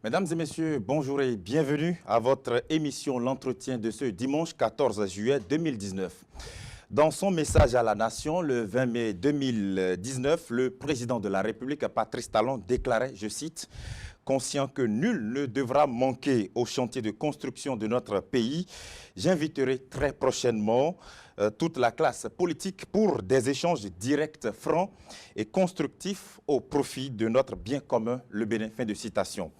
Mesdames et messieurs, bonjour et bienvenue à votre émission L'Entretien de ce dimanche 14 juillet 2019. Dans son message à la nation, le 20 mai 2019, le président de la République, Patrice Talon, déclarait, je cite, « Conscient que nul ne devra manquer au chantier de construction de notre pays, j'inviterai très prochainement toute la classe politique pour des échanges directs, francs et constructifs au profit de notre bien commun, le Bénin. » Fin de citation.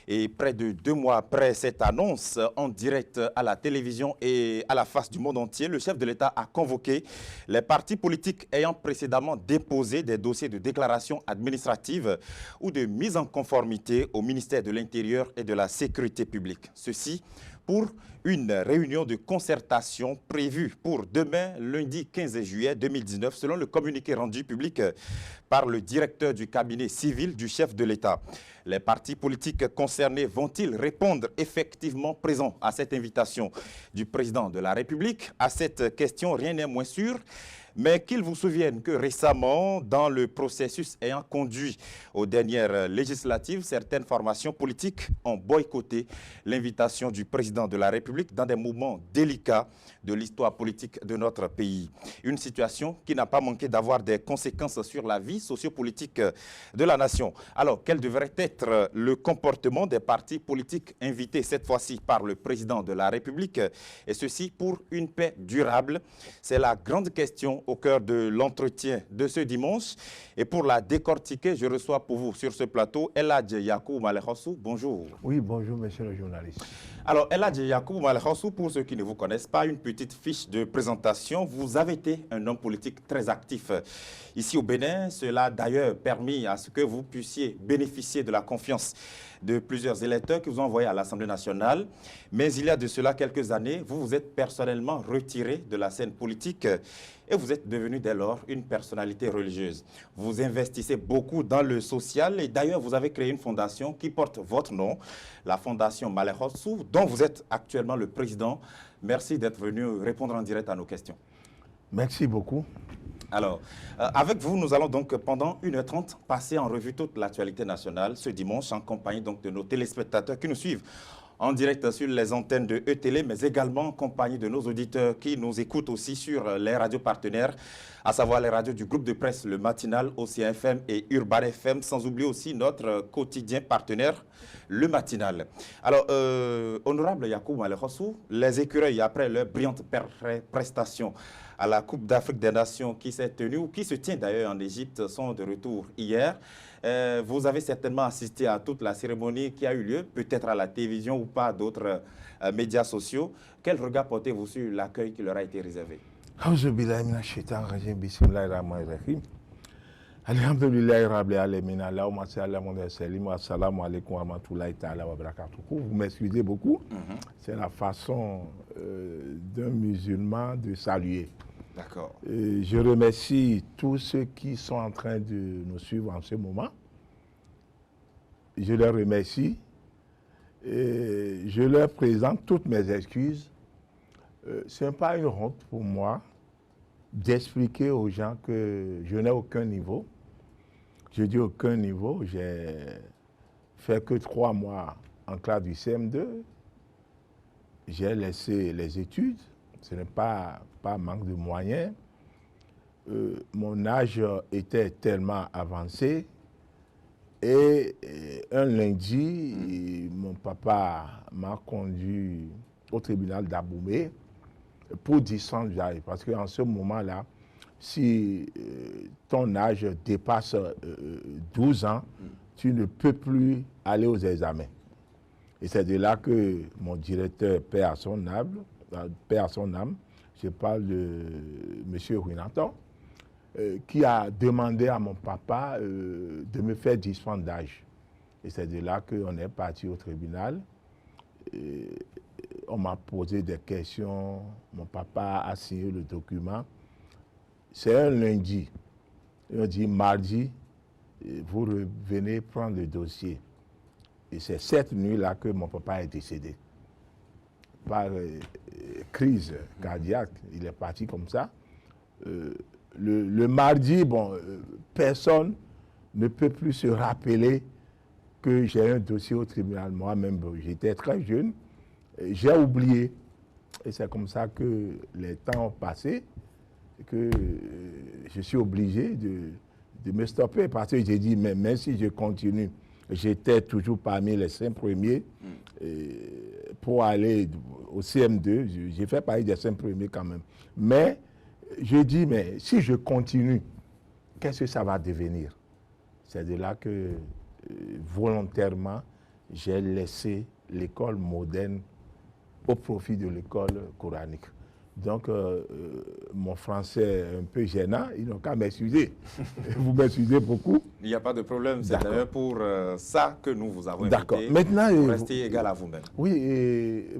Et près de 2 mois après cette annonce, en direct à la télévision et à la face du monde entier, le chef de l'État a convoqué les partis politiques ayant précédemment déposé des dossiers de déclaration administrative ou de mise en conformité au ministère de l'Intérieur et de la Sécurité publique. Ceci pour une réunion de concertation prévue pour demain, lundi 15 juillet 2019, selon le communiqué rendu public par le directeur du cabinet civil du chef de l'État. Les partis politiques concernés vont-ils répondre effectivement présents à cette invitation du président de la République? À cette question, rien n'est moins sûr. Mais qu'ils vous souviennent que récemment, dans le processus ayant conduit aux dernières législatives, certaines formations politiques ont boycotté l'invitation du président de la République dans des moments délicats de l'histoire politique de notre pays. Une situation qui n'a pas manqué d'avoir des conséquences sur la vie sociopolitique de la nation. Alors, quel devrait être le comportement des partis politiques invités cette fois-ci par le président de la République? Et ceci pour une paix durable. C'est la grande question au cœur de l'entretien de ce dimanche. Et pour la décortiquer, je reçois pour vous sur ce plateau Eladje Yacoub Malekhossou. Bonjour. Oui, bonjour, monsieur le journaliste. Alors, Eladje Yacoub Malekhossou, pour ceux qui ne vous connaissent pas, une petite fiche de présentation. Vous avez été un homme politique très actif ici au Bénin. Cela a d'ailleurs permis à ce que vous puissiez bénéficier de la confiance de plusieurs électeurs qui vous ont envoyé à l'Assemblée nationale. Mais il y a de cela quelques années, vous vous êtes personnellement retiré de la scène politique et vous êtes devenu dès lors une personnalité religieuse. Vous investissez beaucoup dans le social et d'ailleurs vous avez créé une fondation qui porte votre nom, la Fondation Malekhossou, dont vous êtes actuellement le président. Merci d'être venu répondre en direct à nos questions. Merci beaucoup. Alors, avec vous, nous allons donc pendant 1h30 passer en revue toute l'actualité nationale ce dimanche en compagnie donc de nos téléspectateurs qui nous suivent en direct sur les antennes de E-Télé, mais également en compagnie de nos auditeurs qui nous écoutent aussi sur les radios partenaires, à savoir les radios du groupe de presse Le Matinal, Océan FM et Urban FM, sans oublier aussi notre quotidien partenaire, Le Matinal. Alors, honorable Yacoub Malekhossou, les écureuils, après leur brillante prestation à la Coupe d'Afrique des Nations qui s'est tenue, ou qui se tient d'ailleurs en Égypte, sont de retour hier. Vous avez certainement assisté à toute la cérémonie qui a eu lieu, peut-être à la télévision ou pas d'autres médias sociaux. Quel regard portez-vous sur l'accueil qui leur a été réservé? Vous m'excusez beaucoup. C'est la façon d'un musulman de saluer. D'accord. Je remercie tous ceux qui sont en train de nous suivre en ce moment. Je leur remercie. Et je leur présente toutes mes excuses. Ce n'est pas une honte pour moi d'expliquer aux gens que je n'ai aucun niveau. Je dis aucun niveau. J'ai fait que 3 mois en classe du CM2. J'ai laissé les études. Ce n'est pas manque de moyens. Mon âge était tellement avancé. Et un lundi, mon papa m'a conduit au tribunal d'Aboumé pour descendre. Parce qu'en ce moment-là, si ton âge dépasse 12 ans, tu ne peux plus aller aux examens. Et c'est de là que mon directeur, paix à son âme, je parle de M. Ruinaton, qui a demandé à mon papa de me faire dispense d'âge. Et c'est de là qu'on est parti au tribunal. On m'a posé des questions, mon papa a signé le document. C'est un lundi. Et on dit mardi, vous revenez prendre le dossier. Et c'est cette nuit-là que mon papa est décédé. Par crise cardiaque, il est parti comme ça. Le mardi, bon, personne ne peut plus se rappeler que j'ai un dossier au tribunal. Moi-même, j'étais très jeune, j'ai oublié. Et c'est comme ça que les temps ont passé, que je suis obligé de me stopper parce que j'ai dit, mais même si je continue, j'étais toujours parmi les 5 premiers pour aller au CM2, j'ai fait partie des 5 premiers quand même. Mais je dis, mais si je continue, qu'est-ce que ça va devenir? C'est de là que volontairement, j'ai laissé l'école moderne au profit de l'école coranique. Donc, mon français est un peu gênant, ils n'ont qu'à m'excuser. Vous m'excusez beaucoup. Il n'y a pas de problème, c'est d'ailleurs pour ça que nous vous avons invité. D'accord. Maintenant, vous restez égal à vous-même. Oui,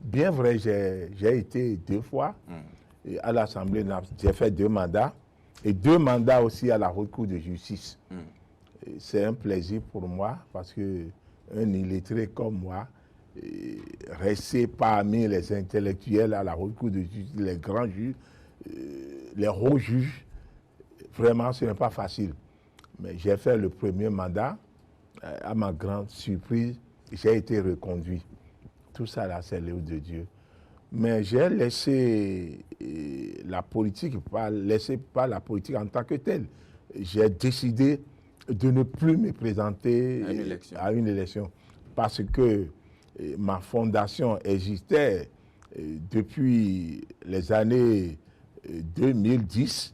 bien vrai, j'ai été 2 fois à l'Assemblée nationale. J'ai fait 2 mandats et 2 mandats aussi à la Haute Cour de justice. C'est un plaisir pour moi parce qu'un illettré comme moi, rester parmi les intellectuels à la Haute Cour de justice, les grands juges, les hauts juges, vraiment ce n'est pas facile. Mais j'ai fait le premier mandat, à ma grande surprise, j'ai été reconduit. Tout ça là, c'est l'œuvre de Dieu. Mais j'ai laissé la politique, pas la politique en tant que telle. J'ai décidé de ne plus me présenter à une élection parce que ma fondation existait depuis les années 2010.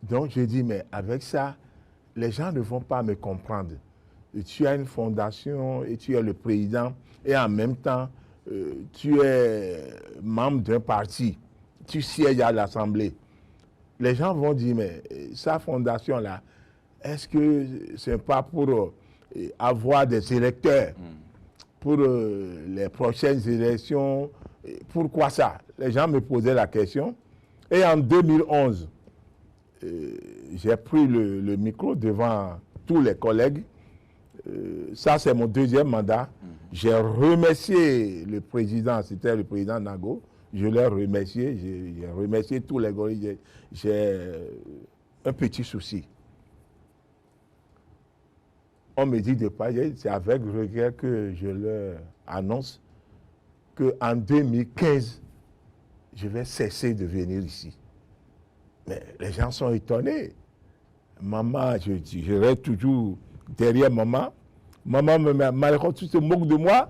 Donc, je dis, mais avec ça, les gens ne vont pas me comprendre. Tu as une fondation et tu es le président et en même temps, tu es membre d'un parti. Tu sièges à l'Assemblée. Les gens vont dire, mais sa fondation-là, est-ce que ce n'est pas pour avoir des électeurs pour les prochaines élections? Pourquoi ça? Les gens me posaient la question. Et en 2011, j'ai pris le micro devant tous les collègues. Ça, c'est mon 2e mandat. J'ai remercié le président, c'était le président Nago. Je l'ai remercié, j'ai remercié tous les collègues. J'ai un petit souci. On me dit de pas, c'est avec regret que je leur annonce qu'en 2015, je vais cesser de venir ici. Mais les gens sont étonnés. Maman, je reste toujours derrière maman. Maman, malgré tu te moques de moi.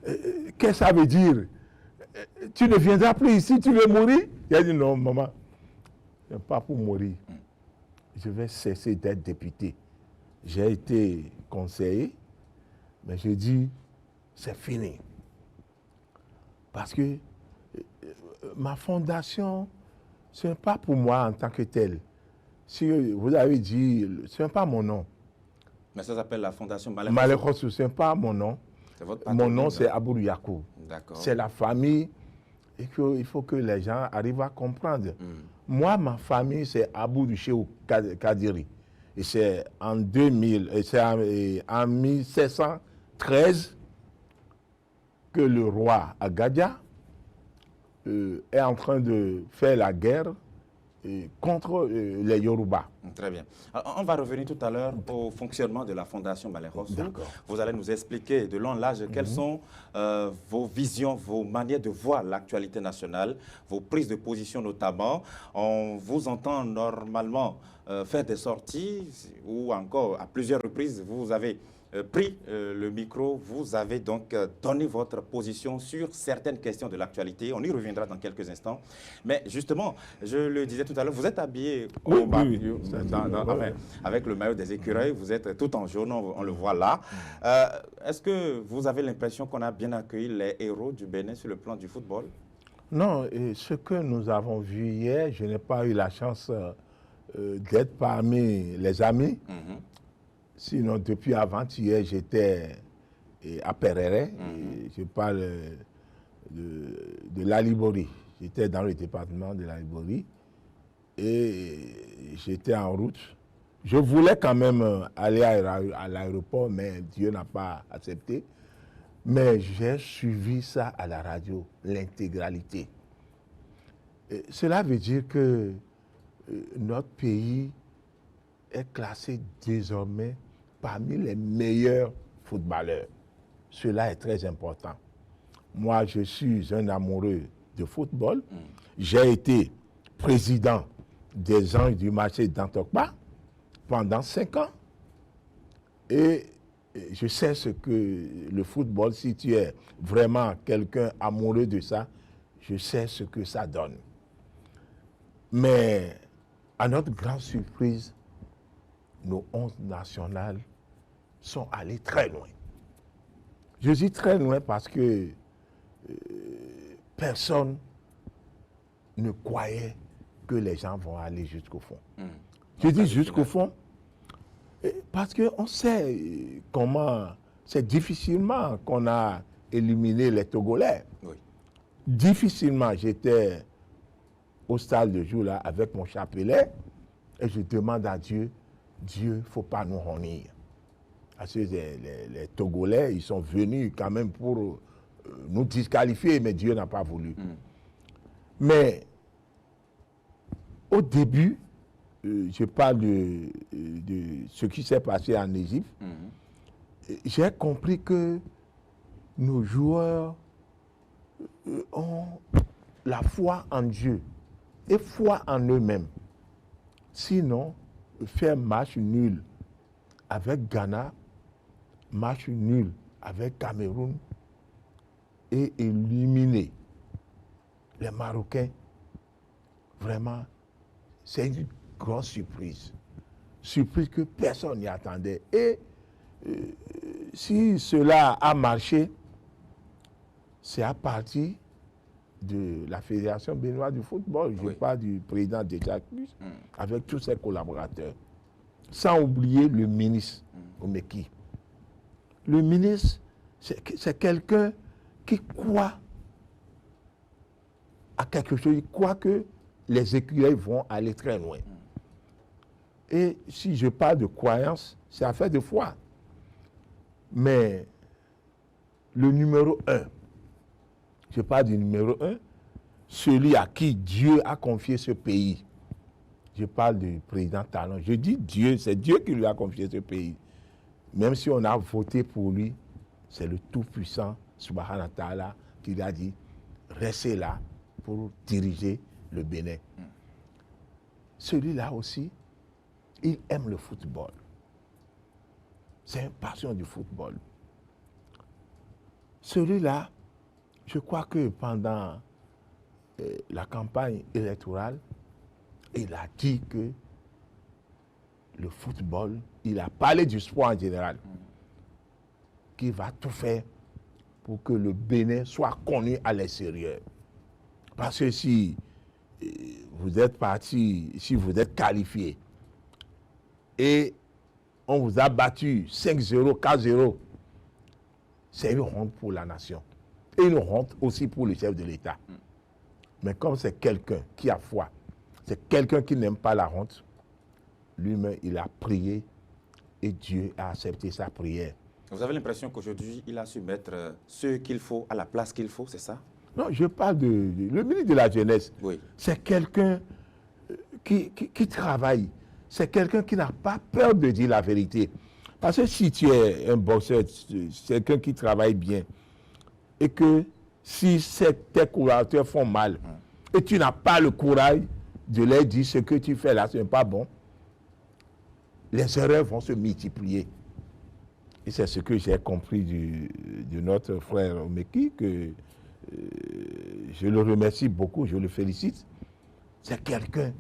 Qu'est-ce que ça veut dire? Tu ne viendras plus ici, tu veux mourir? Il a dit non, maman, ce n'est pas pour mourir. Je vais cesser d'être député. J'ai été conseiller, mais je dis, c'est fini. Parce que ma fondation, ce n'est pas pour moi en tant que tel. Si vous avez dit, ce n'est pas mon nom. Mais ça s'appelle la Fondation Malekhossou, ce n'est pas mon nom. Mon nom, c'est Aboudou Yakou. C'est la famille et il faut que les gens arrivent à comprendre. Moi, ma famille, c'est Aboudou Chéou Kadiri. Et c'est en 1713 que le roi Agadia est en train de faire la guerre contre les Yoruba. Très bien. Alors, on va revenir tout à l'heure au fonctionnement de la Fondation Malekhossou. Vous allez nous expliquer de long l'âge quelles sont vos visions, vos manières de voir l'actualité nationale, vos prises de position notamment. On vous entend normalement faire des sorties ou encore à plusieurs reprises, vous avez pris le micro, vous avez donc donné votre position sur certaines questions de l'actualité. On y reviendra dans quelques instants. Mais justement, je le disais tout à l'heure, vous êtes habillé avec le maillot des écureuils, vous êtes tout en jaune, on le voit là. Est-ce que vous avez l'impression qu'on a bien accueilli les héros du Bénin sur le plan du football? Non, et ce que nous avons vu hier, je n'ai pas eu la chance d'être parmi les amis. Sinon, depuis avant-hier, j'étais à Perere. Je parle de la Liborie. J'étais dans le département de la Liborie et j'étais en route. Je voulais quand même aller à l'aéroport, mais Dieu n'a pas accepté. Mais j'ai suivi ça à la radio, l'intégralité. Cela veut dire que notre pays est classé désormais parmi les meilleurs footballeurs. Cela est très important. Moi, je suis un amoureux de football. J'ai été président des Anges du marché d'Antokpa pendant 5 ans. Et je sais ce que le football, si tu es vraiment quelqu'un amoureux de ça, je sais ce que ça donne. Mais à notre grande surprise, nos 11 nationales sont allées très loin. Je dis très loin parce que personne ne croyait que les gens vont aller jusqu'au fond. Je dis jusqu'au fond parce qu'on sait comment, c'est difficilement qu'on a éliminé les Togolais. Oui. Difficilement, j'étais au stade de jour là avec mon chapelet et je demande à Dieu, Dieu, il ne faut pas nous honir. Parce que les Togolais, ils sont venus quand même pour nous disqualifier, mais Dieu n'a pas voulu. Mais au début, je parle de ce qui s'est passé en Égypte, j'ai compris que nos joueurs ont la foi en Dieu et foi en eux-mêmes. Sinon, faire match nul avec Ghana, match nul avec Cameroun et éliminer les Marocains, vraiment, c'est une grande surprise. Surprise que personne n'y attendait. Et si cela a marché, c'est à partir de la Fédération béninoise du football. Je parle du président de Jacques-Plus, avec tous ses collaborateurs. Sans oublier le ministre Omeki. Le ministre, c'est quelqu'un qui croit à quelque chose. Il croit que les écureuils vont aller très loin. Et si je parle de croyance, c'est affaire de foi. Mais le numéro 1, je parle du numéro 1, celui à qui Dieu a confié ce pays. Je parle du président Talon. Je dis Dieu, c'est Dieu qui lui a confié ce pays. Même si on a voté pour lui, c'est le Tout-Puissant, Subhanahu wa Ta'ala, qui lui a dit, restez là pour diriger le Bénin. Celui-là aussi, il aime le football. C'est une passion du football. Celui-là, je crois que pendant la campagne électorale, il a dit que le football, il a parlé du sport en général, qu'il va tout faire pour que le Bénin soit connu à l'extérieur. Parce que si vous êtes parti, si vous êtes qualifié, et on vous a battu 5-0, 4-0, c'est une honte pour la nation. Et une honte aussi pour le chef de l'État. Mais comme c'est quelqu'un qui a foi, c'est quelqu'un qui n'aime pas la honte, lui-même, il a prié et Dieu a accepté sa prière. Vous avez l'impression qu'aujourd'hui, il a su mettre ce qu'il faut à la place qu'il faut, c'est ça? Non, je parle le ministre de la Jeunesse. Oui. C'est quelqu'un qui travaille. C'est quelqu'un qui n'a pas peur de dire la vérité. Parce que si tu es un boxeur, quelqu'un qui travaille bien, et que si tes collaborateurs font mal, et tu n'as pas le courage de leur dire ce que tu fais là, ce n'est pas bon, les erreurs vont se multiplier. Et c'est ce que j'ai compris de notre frère Omeki, que je le remercie beaucoup, je le félicite. C'est quelqu'un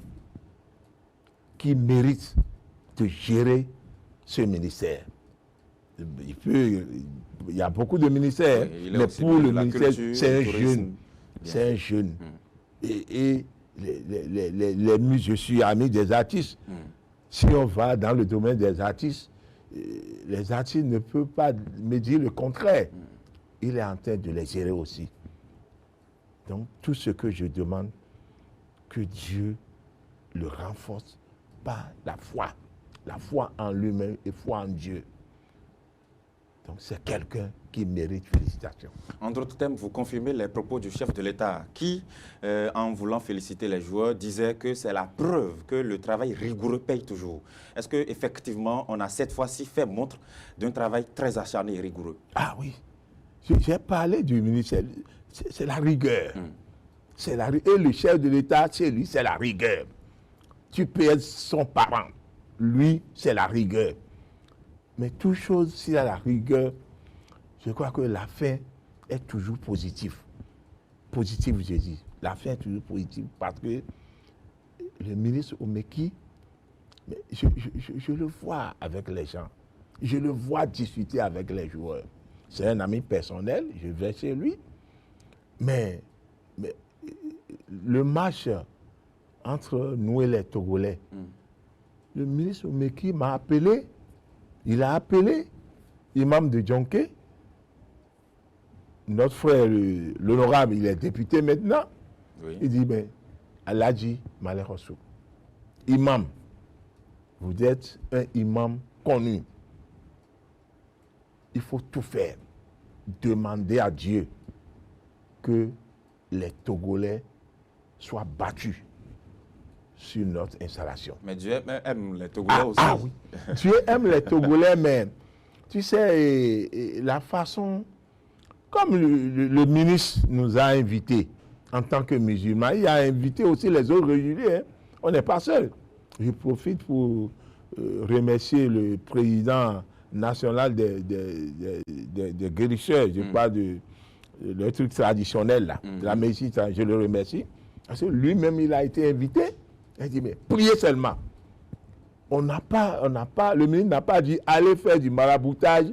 qui mérite de gérer ce ministère. Il y a beaucoup de ministères, oui, mais pour le ministère, culture, c'est un tourisme, jeune. C'est un jeune. Et je suis ami des artistes. Si on va dans le domaine des artistes, les artistes ne peuvent pas me dire le contraire. Il est en train de les gérer aussi. Donc, tout ce que je demande, que Dieu le renforce par la foi en lui-même et foi en Dieu. Donc c'est quelqu'un qui mérite félicitations. En d'autres termes, vous confirmez les propos du chef de l'État qui, en voulant féliciter les joueurs, disait que c'est la preuve que le travail rigoureux paye toujours. Est-ce qu'effectivement, on a cette fois-ci fait montre d'un travail très acharné et rigoureux? Ah oui, j'ai parlé du ministère, c'est la rigueur. C'est la, et le chef de l'État, c'est lui, c'est la rigueur. Tu peux être son parent, lui, c'est la rigueur. Mais toute chose, s'il y a la rigueur, je crois que la fin est toujours positive. Positive, je dis. La fin est toujours positive parce que le ministre Omeki, je le vois avec les gens. Je le vois discuter avec les joueurs. C'est un ami personnel, je vais chez lui. Mais le match entre nous et les Togolais, le ministre Omeki m'a appelé. Il a appelé l'imam de Djonké. Notre frère, l'honorable, il est député maintenant. Oui. Il dit, mais Aladji Malek Osu, imam, vous êtes un imam connu. Il faut tout faire. Demander à Dieu que les Togolais soient battus sur notre installation. Mais Dieu aime les Togolais aussi. Ah oui, Dieu aime les Togolais, mais tu sais, la façon, comme le ministre nous a invités en tant que musulmans, il a invité aussi les autres religieux. Hein. On n'est pas seul. Je profite pour remercier le président national des guérisseurs. Je parle de truc traditionnel, là, de la médecine, je le remercie. Parce que lui-même, il a été invité. Il dit, mais priez seulement. Le ministre n'a pas dit, allez faire du maraboutage,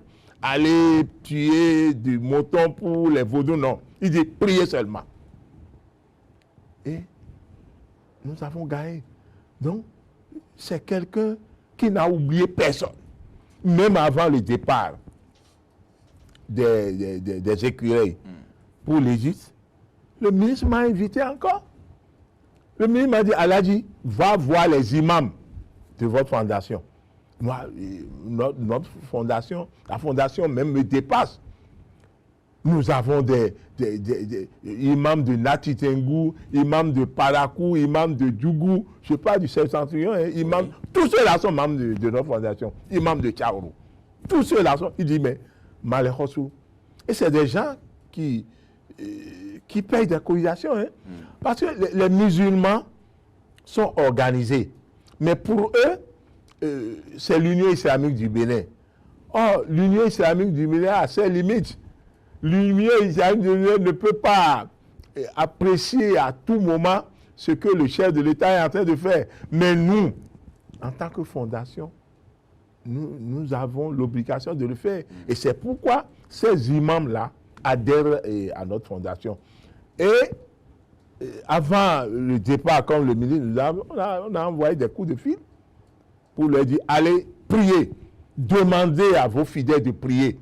allez tuer du mouton pour les vaudous, non. Il dit, priez seulement. Et nous avons gagné. Donc, c'est quelqu'un qui n'a oublié personne. Même avant le départ des écureuils pour l'Égypte, le ministre m'a invité encore. Le ministre m'a dit, Aladji, va voir les imams de votre fondation. Moi, notre fondation, la fondation même me dépasse. Nous avons des imams de Natitengu, imams de Parakou, imams de Djougou, je ne sais pas du septentrion, hein, imams, tous ceux-là sont membres de notre fondation, imams de Tchaourou. Tous ceux-là sont, il dit, mais Malek Osu. Et c'est des gens qui payent des cotisations. Hein, parce que les musulmans sont organisés. Mais pour eux, c'est l'Union islamique du Bénin. Or, l'Union islamique du Bénin a ses limites. L'Union islamique du Bénin ne peut pas apprécier à tout moment ce que le chef de l'État est en train de faire. Mais nous, en tant que fondation, nous avons l'obligation de le faire. Et c'est pourquoi ces imams-là adhèrent à notre fondation. Et avant le départ, comme le ministre nous a, on a envoyé des coups de fil pour leur dire, allez prier, demandez à vos fidèles de prier.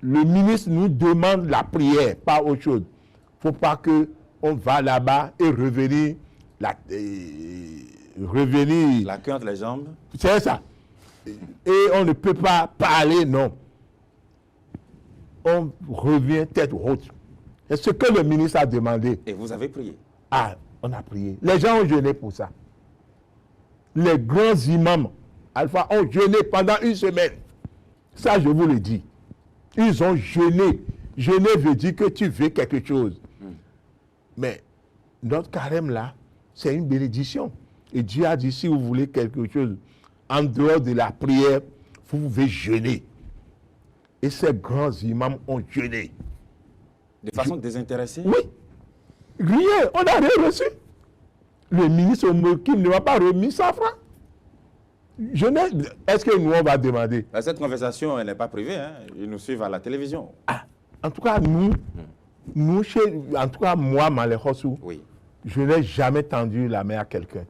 Le ministre nous demande la prière, pas autre chose. Il ne faut pas qu'on va là-bas et revenir la queue entre les jambes. C'est ça. Et on ne peut pas parler, non. On revient tête haute. C'est ce que le ministre a demandé. Et vous avez prié? Ah, on a prié. Les gens ont jeûné pour ça. Les grands imams, Alpha, ont jeûné pendant une semaine. Ça, je vous le dis. Ils ont jeûné. Jeûner veut dire que tu veux quelque chose. Mais notre carême là, c'est une bénédiction. Et Dieu a dit, si vous voulez quelque chose, en dehors de la prière, vous pouvez jeûner. Et ces grands imams ont jeûné. De façon désintéressée? Oui. Rien, on n'a rien reçu. Le ministre Omeki ne m'a pas remis 100 francs. Est-ce que nous, on va demander? Cette conversation, elle n'est pas privée. Hein? Ils nous suivent à la télévision. Ah, en tout cas, en tout cas, moi, Malek Osu, oui, je n'ai jamais tendu la main à quelqu'un.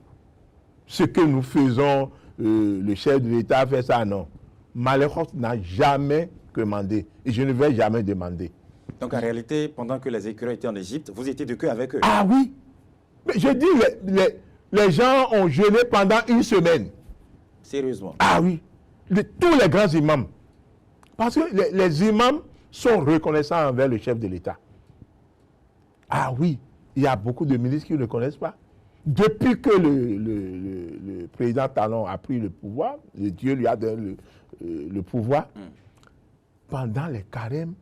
Ce que nous faisons, le chef de l'État fait ça, non. Malek Osu n'a jamais demandé. Et je ne vais jamais demander. Donc, en réalité, pendant que les écureuils étaient en Égypte, vous étiez de queue avec eux? Ah oui. Mais je dis, les gens ont jeûné pendant une semaine. Sérieusement? Ah oui. Tous les grands imams. Parce que les imams sont reconnaissants envers le chef de l'État. Ah oui, il y a beaucoup de ministres qui ne le connaissent pas. Depuis que le président Talon a pris le pouvoir, Dieu lui a donné le pouvoir, pendant les carèmes,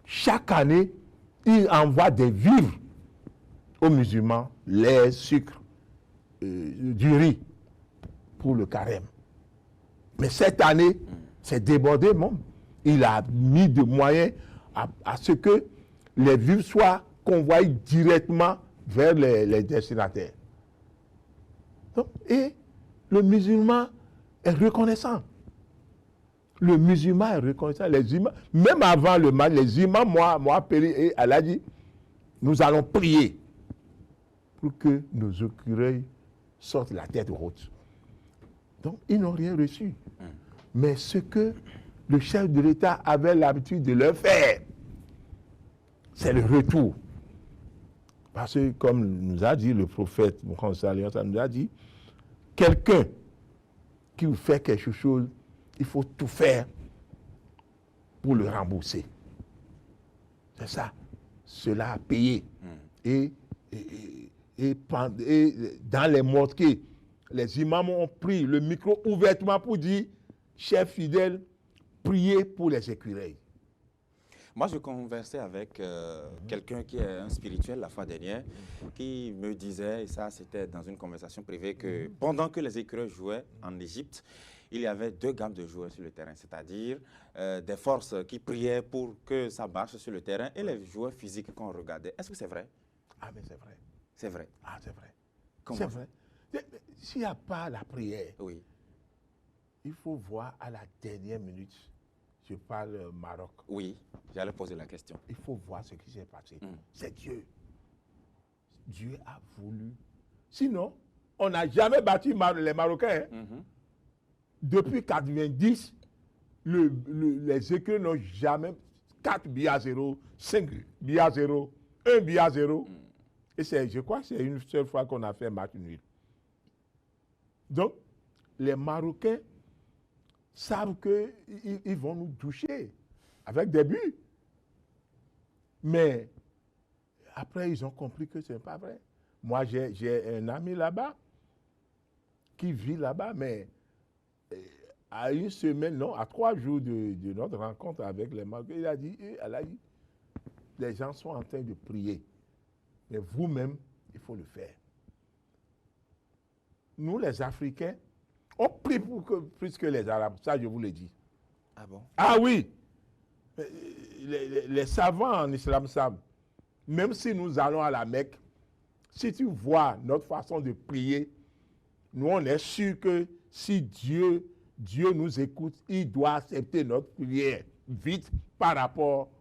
chaque année, il envoie des vivres aux musulmans, lait, sucre, du riz pour le carême. Mais cette année, c'est débordé, même. Il a mis des moyens à ce que les vivres soient convoyés directement vers les destinataires. Donc, et le musulman est reconnaissant. Le musulman est reconnaissant. Les imams, même avant le match, les imams m'ont appelé et Allah dit, nous allons prier pour que nos écureuils sortent la tête haute. Donc, ils n'ont rien reçu. Mais ce que le chef de l'État avait l'habitude de leur faire, c'est le retour. Parce que, comme nous a dit le prophète Mohammed sallallahu alayhi wa sallam, nous a dit, quelqu'un qui vous fait quelque chose, il faut tout faire pour le rembourser. C'est ça. Cela a payé. Et dans les mosquées, les imams ont pris le micro ouvertement pour dire, chers fidèles, priez pour les écureuils. Moi, je conversais avec quelqu'un qui est un spirituel la fois dernière, qui me disait, et ça c'était dans une conversation privée, que pendant que les écureuils jouaient en Égypte, il y avait deux gammes de joueurs sur le terrain, c'est-à-dire des forces qui priaient pour que ça marche sur le terrain et les joueurs physiques qu'on regardait. Est-ce que c'est vrai? Ah, mais c'est vrai. C'est vrai. Ah, c'est vrai. Comment c'est vrai. S'il n'y a pas la prière, oui. Il faut voir à la dernière minute, je parle Maroc. Oui, j'allais poser la question. Il faut voir ce qui s'est passé. C'est Dieu. Dieu a voulu. Sinon, on n'a jamais battu les Marocains. Depuis 90, les écuries n'ont jamais 4 buts à 0, 5 buts à 0, 1 but à 0. Et je crois que c'est une seule fois qu'on a fait un match nul. Donc, les Marocains savent qu'ils vont nous toucher avec des buts. Mais après, ils ont compris que ce n'est pas vrai. Moi, j'ai un ami là-bas qui vit là-bas, mais à une semaine, non, à 3 jours de notre rencontre avec les Marocains, il a dit, les gens sont en train de prier. Mais vous-même, il faut le faire. Nous, les Africains, on prie plus que les Arabes. Ça, je vous le dis. Ah bon? Ah oui. Les savants en islam savent. Même si nous allons à la Mecque, si tu vois notre façon de prier, nous, on est sûr que si Dieu nous écoute, il doit accepter notre prière vite par rapport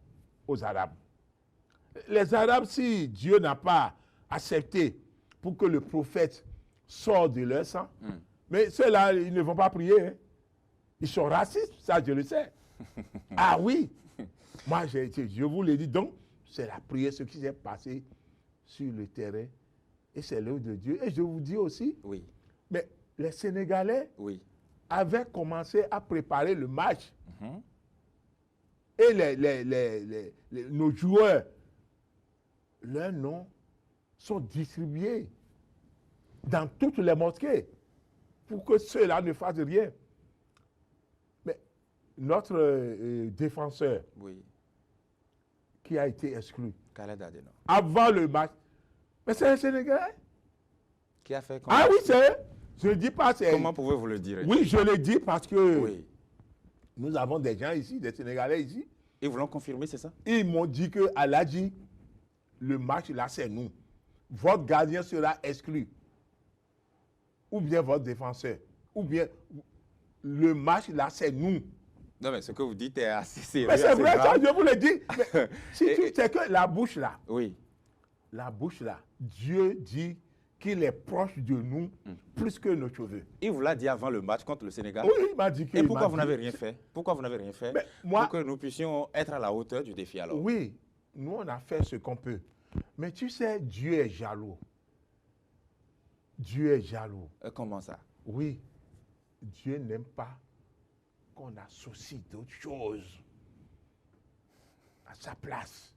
aux Arabes. Les Arabes, si Dieu n'a pas accepté pour que le prophète sorte de leur sang, mais ceux-là, ils ne vont pas prier. Hein. Ils sont racistes, ça je le sais. Ah oui. Moi, je vous l'ai dit. Donc, c'est la prière, ce qui s'est passé sur le terrain. Et c'est l'œuvre de Dieu. Et je vous dis aussi, oui. Mais les Sénégalais oui. avaient commencé à préparer le match. Et nos joueurs, leurs noms sont distribués dans toutes les mosquées pour que ceux-là ne fassent rien. Mais notre défenseur, oui. qui a été exclu, Khaled Adeno, avant le match, mais c'est un Sénégalais. Qui a fait Ah oui, c'est. Je ne dis pas c'est. Comment pouvez-vous le dire? Oui, je le dis parce que oui. Nous avons des gens ici, des Sénégalais ici. Ils vous l'ont confirmé, c'est ça? Ils m'ont dit que Allah dit, le match là, c'est nous. Votre gardien sera exclu. Ou bien votre défenseur. Ou bien le match là, c'est nous. Non, mais ce que vous dites est assez sérieux. Mais c'est vrai, ça, grave. je vous le dis. Mais si tu sais que la bouche là, oui. La bouche là, Dieu dit qu'il est proche de nous plus que nos cheveux. Il vous l'a dit avant le match contre le Sénégal? Oui, il m'a dit que. Et pourquoi vous n'avez rien fait? Pourquoi vous n'avez rien fait pour que nous puissions être à la hauteur du défi alors? Oui, nous on a fait ce qu'on peut. Mais tu sais, Dieu est jaloux. Dieu est jaloux. Comment ça? Oui, Dieu n'aime pas qu'on associe d'autres choses à sa place.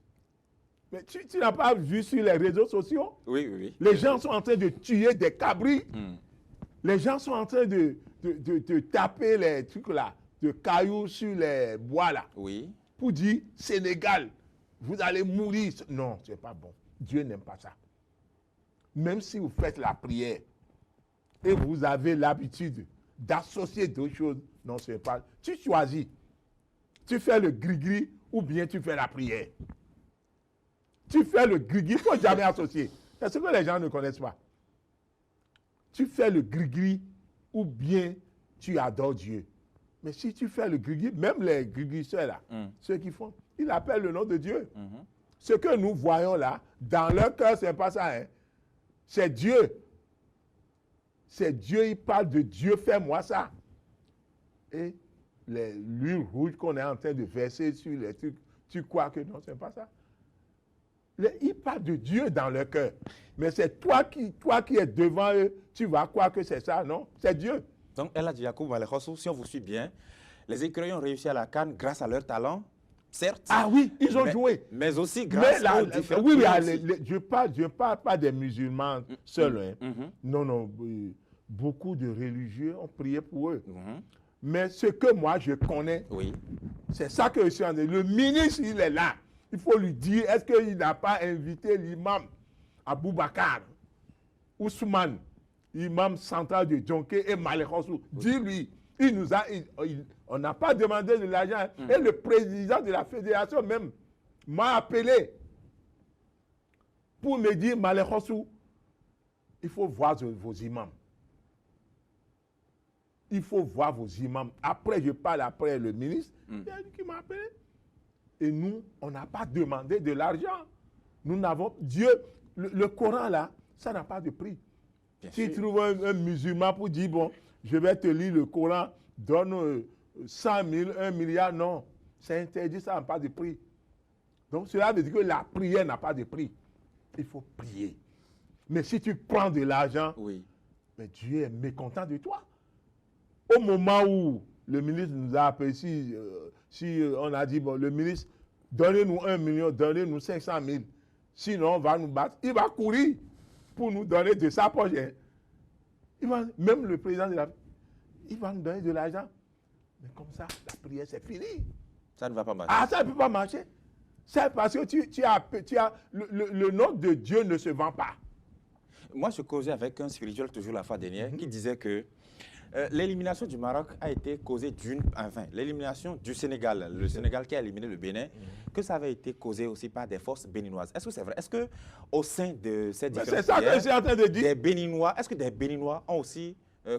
Mais tu n'as pas vu sur les réseaux sociaux? Oui, oui, oui. Les gens sont en train de tuer des cabris. Les gens sont en train de taper les trucs là, de cailloux sur les bois là. Oui. Pour dire, Sénégal, vous allez mourir. Non, ce n'est pas bon. Dieu n'aime pas ça. Même si vous faites la prière et vous avez l'habitude d'associer d'autres choses, non, ce n'est pas. Tu choisis. Tu fais le gris-gris ou bien tu fais la prière. Tu fais le gris-gris, il ne faut jamais associer. C'est ce que les gens ne connaissent pas. Tu fais le gris-gris ou bien tu adores Dieu. Mais si tu fais le gris-gris, même les gris-grisseurs là, ceux qui font, ils appellent le nom de Dieu. Ce que nous voyons là, dans leur cœur, ce n'est pas ça. Hein. C'est Dieu. C'est Dieu, il parle de Dieu, fais-moi ça. Et l'huile rouge qu'on est en train de verser sur les trucs, tu crois que non, ce n'est pas ça. Il parle de Dieu dans leur cœur. Mais c'est toi qui es devant eux, tu vas croire que c'est ça, non? C'est Dieu. Donc, El Hadji Yacoub Malekhossou, si on vous suit bien, les écureuils ont réussi à la CAN grâce à leur talent, certes. Ah oui, ils ont joué. Mais aussi grâce aux différents... Oui, je parle pas des musulmans seuls. Non, non. Beaucoup de religieux ont prié pour eux. Mais ce que moi, je connais, c'est ça que je suis en train de dire. Le ministre, il est là. Il faut lui dire, est-ce qu'il n'a pas invité l'imam Aboubakar, Ousmane, imam central de Djonké et Malekhossou. Dis-lui, on n'a pas demandé de l'argent. Et le président de la fédération même m'a appelé pour me dire, Malekhossou, il faut voir vos imams. Il faut voir vos imams. Après, je parle après le ministre, il a dit qu'il m'a appelé. Et nous, on n'a pas demandé de l'argent. Nous n'avons... Dieu, le Coran là, ça n'a pas de prix. Si tu trouves un musulman pour dire, bon, je vais te lire le Coran, donne 100 000, 1 milliard, non. C'est interdit, ça n'a pas de prix. Donc cela veut dire que la prière n'a pas de prix. Il faut prier. Mais si tu prends de l'argent, mais Dieu est mécontent de toi. Au moment où le ministre nous a appelé, si on a dit, bon, le ministre, donnez-nous 1 million, donnez-nous 500 000. Sinon, on va nous battre. Il va courir pour nous donner de sa poche. Même le président de la... Il va nous donner de l'argent. Mais comme ça, la prière, c'est fini. Ça ne va pas marcher. Ah, ça ne peut pas marcher. C'est parce que le nom de Dieu ne se vend pas. Moi, je causais avec un spirituel toujours la fois dernière qui disait que l'élimination du Maroc a été causée l'élimination du Sénégal, le Sénégal qui a éliminé le Bénin, que ça avait été causé aussi par des forces béninoises. Est-ce que c'est vrai? Est-ce qu'au sein de ces différentes c'est ça que je suis en train de dire. Est-ce que des Béninois ont aussi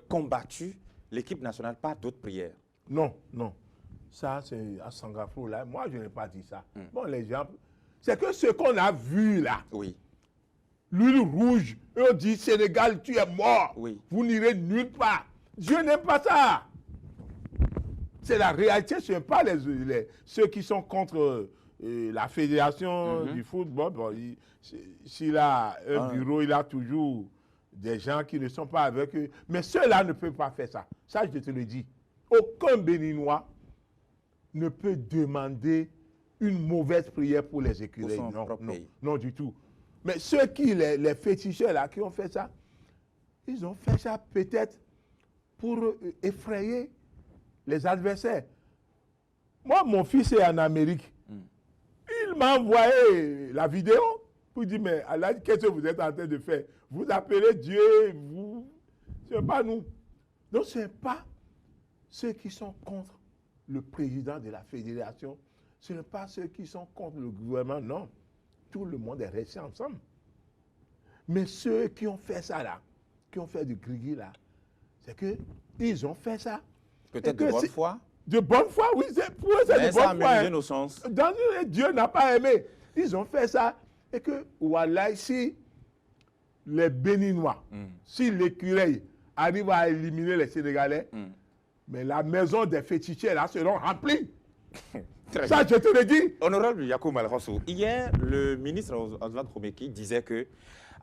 combattu l'équipe nationale par d'autres prières? Non, non. Ça, c'est à Singapour, là. Moi, je n'ai pas dit ça. Bon, les gens... C'est que ce qu'on a vu, là, l'huile rouge, eux on dit, Sénégal, tu es mort. Vous n'irez nulle part. Dieu n'aime pas ça. C'est la réalité, ce n'est pas ceux qui sont contre la fédération du football. Bon, s'il a un bureau, il a toujours des gens qui ne sont pas avec eux. Mais ceux-là ne peuvent pas faire ça. Ça, je te le dis. Aucun Béninois ne peut demander une mauvaise prière pour les écureuils. Non, du tout. Mais ceux qui, les féticheurs là, qui ont fait ça, ils ont fait ça peut-être pour effrayer les adversaires. Moi, mon fils est en Amérique. Il m'a envoyé la vidéo pour dire, mais Allah, qu'est-ce que vous êtes en train de faire? Vous appelez Dieu, ce n'est pas nous. Donc, ce n'est pas ceux qui sont contre le président de la fédération, ce n'est pas ceux qui sont contre le gouvernement, non. Tout le monde est resté ensemble. Mais ceux qui ont fait ça là, qui ont fait du gris là, c'est qu'ils ont fait ça. Peut-être de bonne foi. De bonne foi, oui. Pour eux, c'est de bonne foi. Mais ça a amélioré nos chances. Dieu n'a pas aimé. Ils ont fait ça. Et que, voilà, ici, les Béninois, si l'écureuil arrive à éliminer les Sénégalais, mais la maison des féticheurs là seront remplies. Ça, je te le dis. Honorable Yacoub Malekhossou, hier, le ministre Oswald Romeki disait que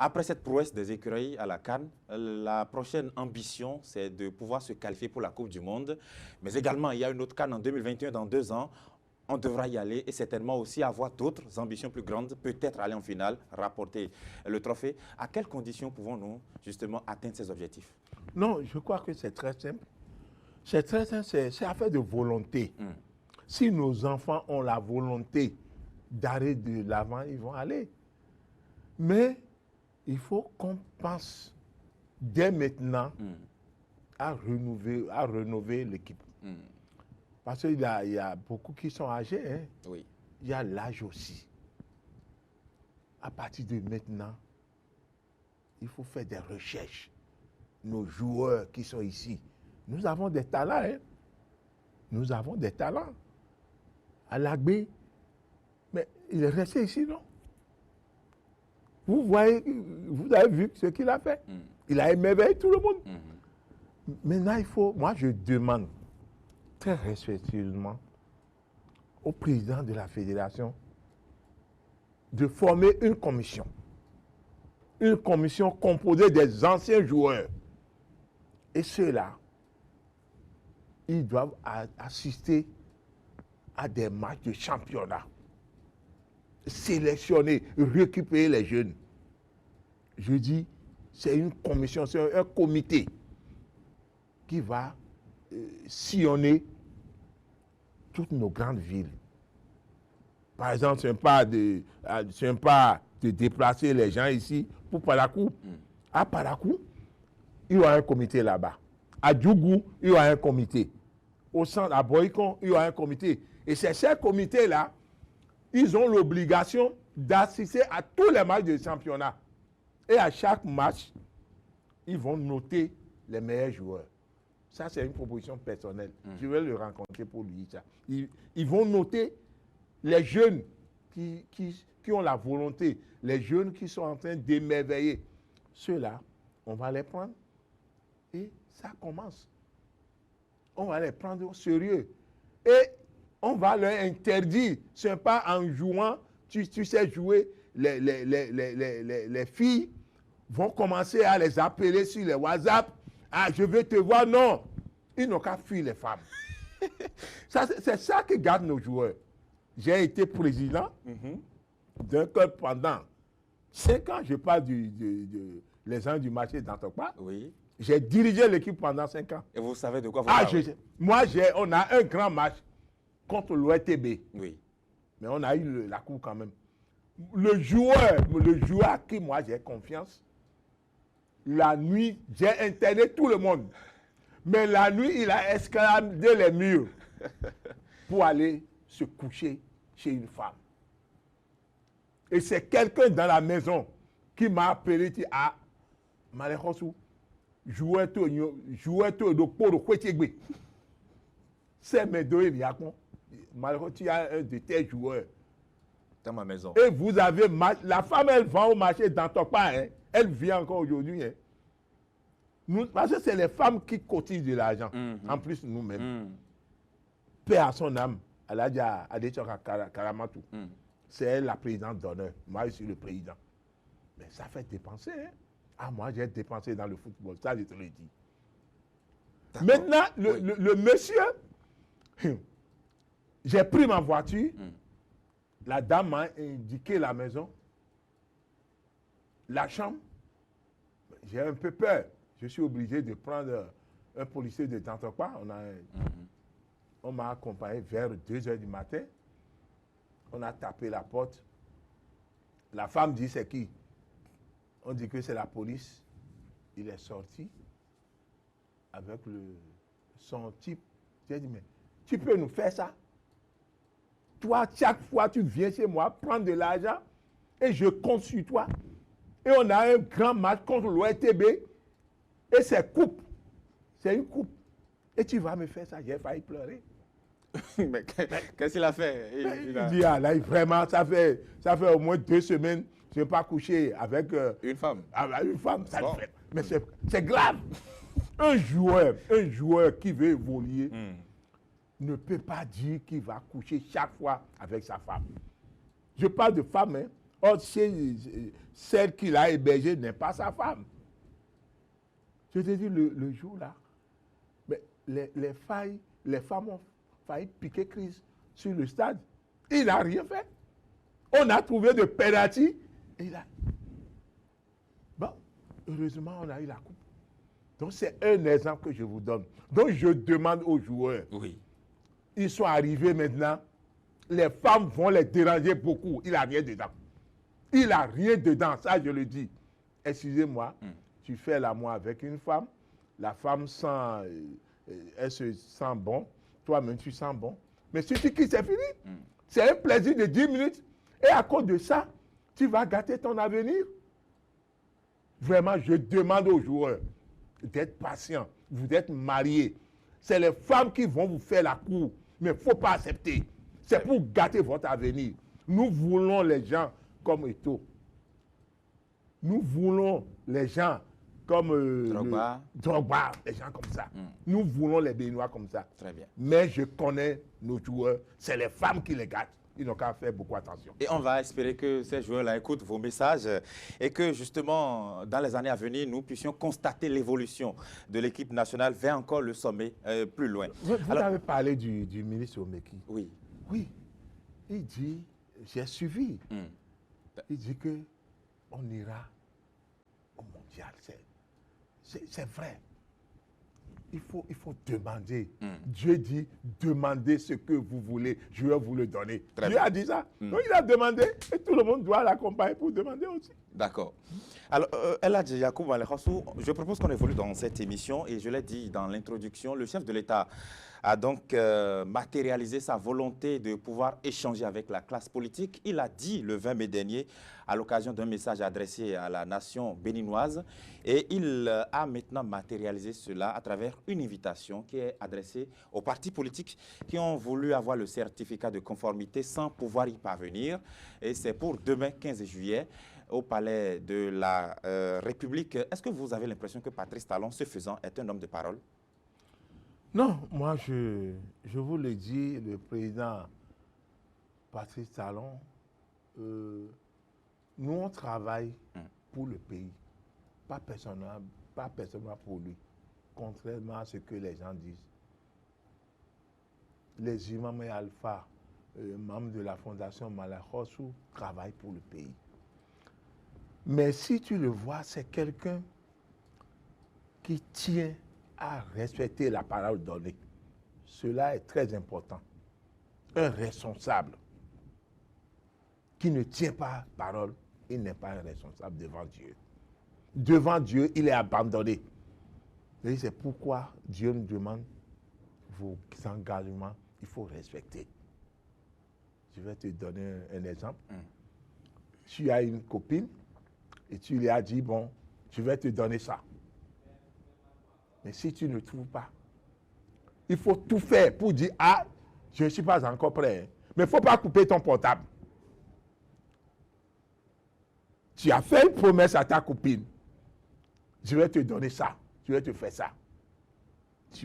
Après cette prouesse des écureuils à la CAN, la prochaine ambition, c'est de pouvoir se qualifier pour la Coupe du Monde. Mais également, il y a une autre CAN en 2021, dans 2 ans. On devra y aller et certainement aussi avoir d'autres ambitions plus grandes, peut-être aller en finale, rapporter le trophée. À quelles conditions pouvons-nous justement atteindre ces objectifs? Non, je crois que c'est très simple. C'est très simple, c'est affaire de volonté. Si nos enfants ont la volonté d'aller de l'avant, ils vont aller. Mais il faut qu'on pense dès maintenant à rénover l'équipe. Parce qu'il y a beaucoup qui sont âgés. Hein. Oui. Il y a l'âge aussi. À partir de maintenant, il faut faire des recherches. Nos joueurs qui sont ici, nous avons des talents. Hein. Nous avons des talents. Alagbé, mais il est resté ici, non? Vous avez vu ce qu'il a fait. Il a émerveillé tout le monde. Maintenant, moi je demande très respectueusement au président de la fédération de former une commission. Une commission composée des anciens joueurs. Et ceux-là, ils doivent assister à des matchs de championnat. Sélectionner, récupérer les jeunes. Je dis, c'est une commission, c'est un comité qui va sillonner toutes nos grandes villes. Par exemple, ce n'est pas de déplacer les gens ici pour Parakou. À Parakou, il y aura un comité là-bas. À Djougou, il y aura un comité. Au centre, à Boycon, il y aura un comité. Et c'est ces comités-là, ils ont l'obligation d'assister à tous les matchs de championnat. Et à chaque match, ils vont noter les meilleurs joueurs. Ça, c'est une proposition personnelle. Je vais le rencontrer pour lui. Ça. Ils vont noter les jeunes qui ont la volonté, les jeunes qui sont en train d'émerveiller. Ceux-là, on va les prendre et ça commence. On va les prendre au sérieux. Et on va leur interdire. Ce n'est pas en jouant, tu sais jouer, les filles vont commencer à les appeler sur les WhatsApp. Ah, je veux te voir. Non, ils n'ont qu'à fuir les femmes. C'est ça que gardent nos joueurs. J'ai été président d'un club pendant 5 ans. Je parle les ans du marché d'Antokpa. Oui. J'ai dirigé l'équipe pendant 5 ans. Et vous savez de quoi vous parlez? On a un grand match contre l'ORTB. Oui. Mais on a eu la coupe quand même. Le joueur à qui moi j'ai confiance, la nuit, j'ai interné tout le monde. Mais la nuit, il a escaladé les murs pour aller se coucher chez une femme. Et c'est quelqu'un dans la maison qui m'a appelé et dit, ah, Malekosou, joueur de Poro Kwetiegbe. C'est mes deux émiacons. Malekosou, tu as un de tes joueurs dans ma maison. Et vous avez la femme, elle vend au marché d'Antokpa, hein. Elle vient encore aujourd'hui. Hein. Parce que c'est les femmes qui cotisent de l'argent. En plus, nous-mêmes. Paix à son âme. Elle a dit à Adéchoka Karamatou. C'est elle la présidente d'honneur. Moi, je suis le président. Mais ça fait dépenser. Hein. Ah, moi, j'ai dépensé dans le football. Ça, je te le dis. Maintenant, le monsieur, j'ai pris ma voiture. La dame m'a indiqué la maison. La chambre, j'ai un peu peur. Je suis obligé de prendre un policier de Tantokpa. On m'a accompagné vers 2h du matin. On a tapé la porte. La femme dit, c'est qui? On dit que c'est la police. Il est sorti avec son type. J'ai dit, mais tu peux nous faire ça? Toi, chaque fois, tu viens chez moi prendre de l'argent et je compte sur toi. Et on a un grand match contre l'ORTB et c'est coupe. C'est une coupe. Et tu vas me faire ça. J'ai failli pleurer. Mais qu'est-ce qu'il a fait? Il dit, ah là, vraiment, ça fait au moins 2 semaines. Je n'ai pas couché avec une femme. Une femme, ça bon. Fait. Mais c'est grave. Un joueur qui veut évoluer ne peut pas dire qu'il va coucher chaque fois avec sa femme. Je parle de femme, hein. Or, celle qu'il a hébergée n'est pas sa femme. Je te dis, le jour là, mais les femmes ont failli piquer Christ sur le stade. Il n'a rien fait. On a trouvé de pénalty. Bon, heureusement, on a eu la coupe. Donc, c'est un exemple que je vous donne. Donc, je demande aux joueurs. Oui. Ils sont arrivés maintenant. Les femmes vont les déranger beaucoup. Il n'a rien dedans. Il n'a rien dedans. Ça, je le dis. Excusez-moi. Tu fais l'amour avec une femme. La femme sent, elle se sent bon. Toi-même, tu sens bon. Mais si tu quittes, c'est fini. C'est un plaisir de 10 minutes. Et à cause de ça, tu vas gâter ton avenir. Vraiment, je demande aux joueurs d'être patients. Vous êtes mariés. C'est les femmes qui vont vous faire la cour. Mais il ne faut pas accepter. C'est pour gâter votre avenir. Nous voulons les gens comme Eto'o. Nous voulons les gens comme Drogba, les gens comme ça. Nous voulons les Béninois comme ça. Très bien. Mais je connais nos joueurs. C'est les femmes qui les gâtent. Ils n'ont qu'à faire beaucoup attention. Et on va espérer que ces joueurs-là écoutent vos messages et que justement, dans les années à venir, nous puissions constater l'évolution de l'équipe nationale vers encore le sommet plus loin. Vous avez parlé du ministre Omeki. Oui. Oui. Il dit, j'ai suivi. Il dit qu'on ira au mondial. C'est vrai. Il faut demander. Dieu dit, demandez ce que vous voulez, je vais vous le donner. Dieu a dit ça. Donc il a demandé et tout le monde doit l'accompagner pour demander aussi. D'accord. Alors, El Hadji Yacoub Alekhassou, je propose qu'on évolue dans cette émission et je l'ai dit dans l'introduction, le chef de l'État a donc matérialisé sa volonté de pouvoir échanger avec la classe politique. Il a dit le 20 mai dernier, à l'occasion d'un message adressé à la nation béninoise, et il a maintenant matérialisé cela à travers une invitation qui est adressée aux partis politiques qui ont voulu avoir le certificat de conformité sans pouvoir y parvenir. Et c'est pour demain, 15 juillet, au palais de la République. Est-ce que vous avez l'impression que Patrice Talon, ce faisant, est un homme de parole? Non, moi je vous le dis, le président Patrice Talon, nous on travaille pour le pays, pas personnellement pour lui, contrairement à ce que les gens disent. Les imams et alpha, membres de la fondation Malakhossou, travaillent pour le pays. Mais si tu le vois, c'est quelqu'un qui tient à respecter la parole donnée. Cela est très important. Un responsable qui ne tient pas parole, il n'est pas un responsable devant Dieu. Devant Dieu, il est abandonné. Et c'est pourquoi Dieu nous demande vos engagements, il faut respecter. Je vais te donner un exemple. Tu as une copine et tu lui as dit, bon, je vais te donner ça. Mais si tu ne trouves pas, il faut tout faire pour dire, ah, je ne suis pas encore prêt. Hein. Mais il ne faut pas couper ton portable. Tu as fait une promesse à ta copine. Je vais te donner ça. Je vais te faire ça.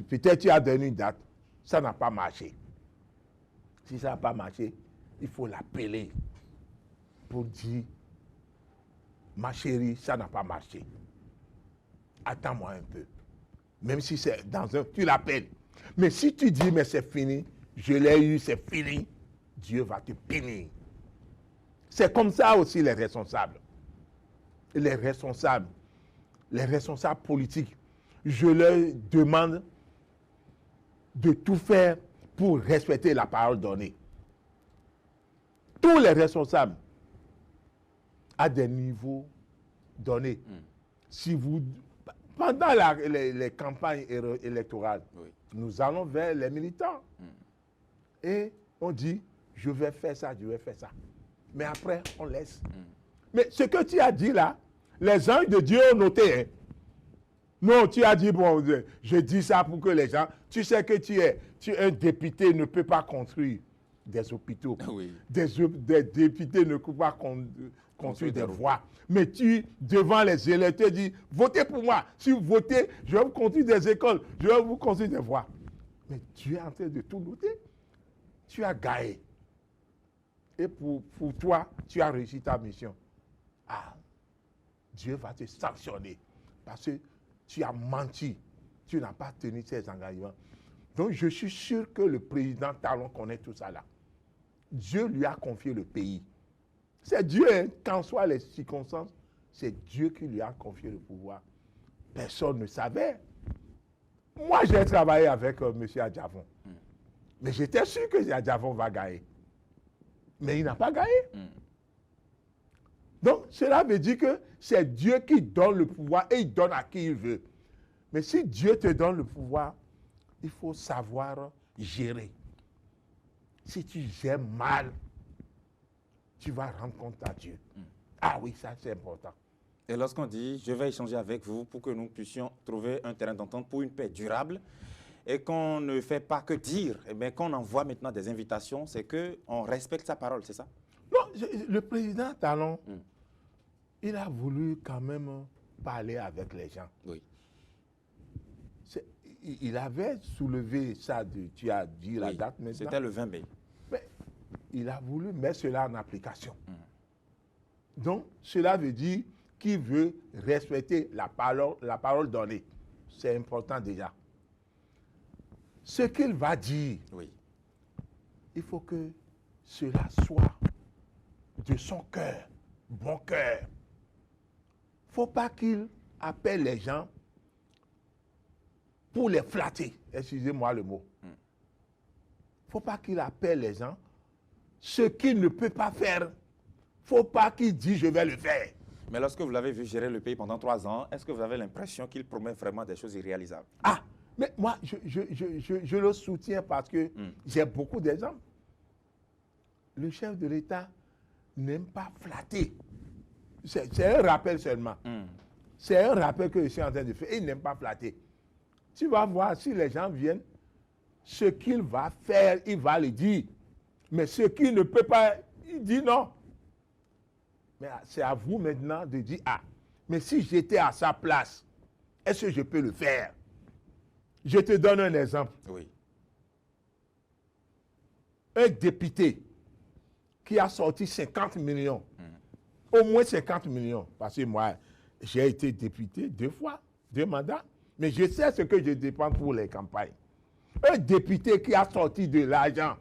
Peut-être tu as donné une date. Ça n'a pas marché. Si ça n'a pas marché, il faut l'appeler pour dire, ma chérie, ça n'a pas marché. Attends-moi un peu. Même si c'est dans un... Tu l'appelles. Mais si tu dis, mais c'est fini, je l'ai eu, c'est fini, Dieu va te punir. C'est comme ça aussi les responsables. Les responsables politiques, je leur demande de tout faire pour respecter la parole donnée. Tous les responsables à des niveaux donnés. Si vous... Pendant les campagnes électorales, nous allons vers les militants. Et on dit, je vais faire ça, je vais faire ça. Mais après, on laisse. Mais ce que tu as dit là, les anges de Dieu ont noté. Hein. Non, tu as dit, bon, je dis ça pour que les gens... Tu sais que tu es un député, ne peut pas construire des hôpitaux. Des députés ne peuvent pas construire des voies. Mais tu, devant les électeurs, dis, votez pour moi. Si vous votez, je vais vous construire des écoles, je vais vous construire des voies. Mais tu es en train de tout noter. Tu as gagné. et pour toi, tu as réussi ta mission. Ah, Dieu va te sanctionner parce que tu as menti, tu n'as pas tenu tes engagements. Donc, je suis sûr que le président Talon connaît tout ça là. Dieu lui a confié le pays. C'est Dieu, hein, qu'en soient les circonstances, c'est Dieu qui lui a confié le pouvoir. Personne ne savait. Moi, j'ai travaillé avec M. Adjavon. Mais j'étais sûr que Adjavon va gagner. Mais il n'a pas gagné. Donc, cela veut dire que c'est Dieu qui donne le pouvoir et il donne à qui il veut. Mais si Dieu te donne le pouvoir, il faut savoir gérer. Si tu gères mal, tu vas rendre compte à Dieu. Ah oui, ça c'est important. Et lorsqu'on dit, je vais échanger avec vous pour que nous puissions trouver un terrain d'entente pour une paix durable, et qu'on ne fait pas que dire, mais qu'on envoie maintenant des invitations, c'est qu'on respecte sa parole, c'est ça? Non, le président Talon, il a voulu quand même parler avec les gens. Oui. Il avait soulevé ça, tu as dit la date maintenant. C'était le 20 mai. Mais il a voulu mettre cela en application. Donc, cela veut dire qu'il veut respecter la parole donnée. C'est important déjà. Ce qu'il va dire, il faut que cela soit de son cœur, bon cœur. Il ne faut pas qu'il appelle les gens pour les flatter. Excusez-moi le mot. Il ne faut pas qu'il appelle les gens ce qu'il ne peut pas faire. Il ne faut pas qu'il dise je vais le faire. Mais lorsque vous l'avez vu gérer le pays pendant 3 ans, est-ce que vous avez l'impression qu'il promet vraiment des choses irréalisables? Ah, mais moi, je le soutiens parce que j'ai beaucoup d'exemples. Le chef de l'État n'aime pas flatter. C'est un rappel seulement. C'est un rappel que je suis en train de faire. Il n'aime pas flatter. Tu vas voir, si les gens viennent, ce qu'il va faire, il va le dire. Mais ce qu'il ne peut pas, il dit non. Mais c'est à vous maintenant de dire, ah, mais si j'étais à sa place, est-ce que je peux le faire? Je te donne un exemple. Oui. Un député qui a sorti 50 millions, au moins 50 millions, parce que moi, j'ai été député 2 fois, 2 mandats, mais je sais ce que je dépense pour les campagnes. Un député qui a sorti de l'argent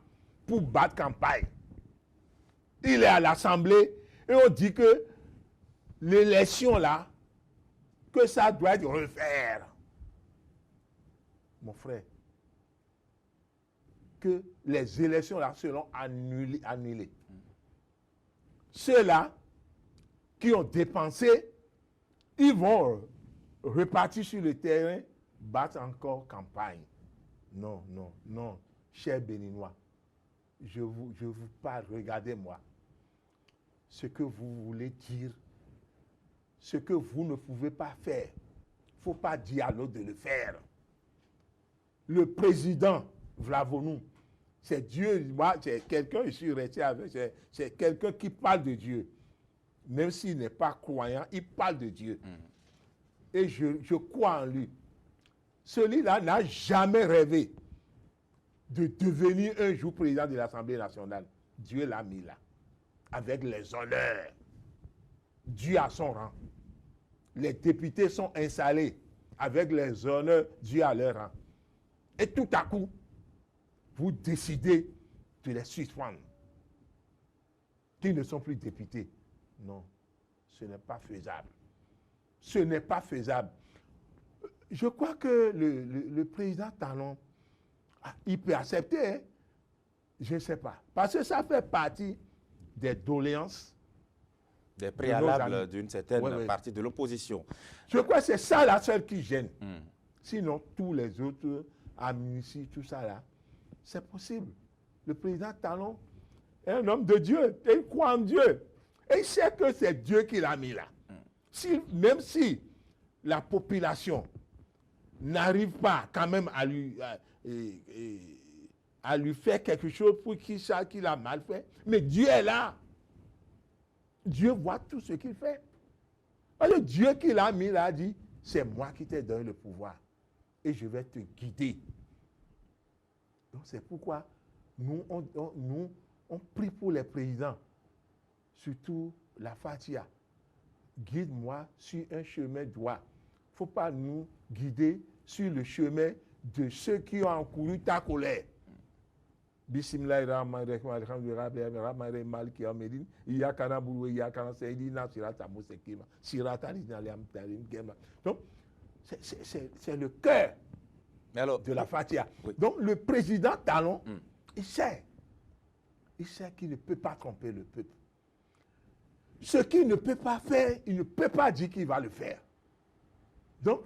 pour battre campagne, il est à l'Assemblée et on dit que l'élection là, que ça doit être refaire. Mon frère, que les élections là seront annulées. Ceux-là qui ont dépensé, ils vont repartir sur le terrain, battre encore campagne. Non, non, non, chers Béninois, je vous parle, regardez-moi. Ce que vous voulez dire, ce que vous ne pouvez pas faire, il ne faut pas dire à l'autre de le faire. Le président Vlavonou, c'est Dieu, moi, c'est quelqu'un, je suis resté avec, c'est quelqu'un qui parle de Dieu. Même s'il n'est pas croyant, il parle de Dieu. Et je crois en lui. Celui-là n'a jamais rêvé de devenir un jour président de l'Assemblée nationale. Dieu l'a mis là, avec les honneurs. Dieu a son rang. Les députés sont installés avec les honneurs, Dieu a leur rang. Et tout à coup, vous décidez de les suspendre. Qu'ils ne sont plus députés. Non, ce n'est pas faisable. Ce n'est pas faisable. Je crois que le président Talon, il peut accepter, hein? Je ne sais pas. Parce que ça fait partie des doléances. Des préalables d'une certaine partie de l'opposition. Je crois que c'est ça la seule qui gêne. Sinon, tous les autres, amnistie, tout ça là, c'est possible. Le président Talon est un homme de Dieu. Et il croit en Dieu. Et il sait que c'est Dieu qui l'a mis là. Même si la population n'arrive pas quand même à lui faire quelque chose pour qu'il sache qu'il a mal fait, mais Dieu est là. Dieu voit tout ce qu'il fait. Alors Dieu qui l'a mis là dit, c'est moi qui t'ai donné le pouvoir et je vais te guider. Donc c'est pourquoi nous on prie pour les présidents, surtout la Fatia. Guide-moi sur un chemin droit. Il ne faut pas nous guider sur le chemin de ceux qui ont encouru ta colère. Bismillahirrahmanirrahim, Maliki Amedine, Iyakana Boulou, Iyakana Seydina, Sirata Mosekima, Sirata Linaliam Tarim Gema. Donc, c'est le cœur de la Fatia. Oui. Donc, le président Talon, il sait qu'il ne peut pas tromper le peuple. Ce qu'il ne peut pas faire, il ne peut pas dire qu'il va le faire. Donc,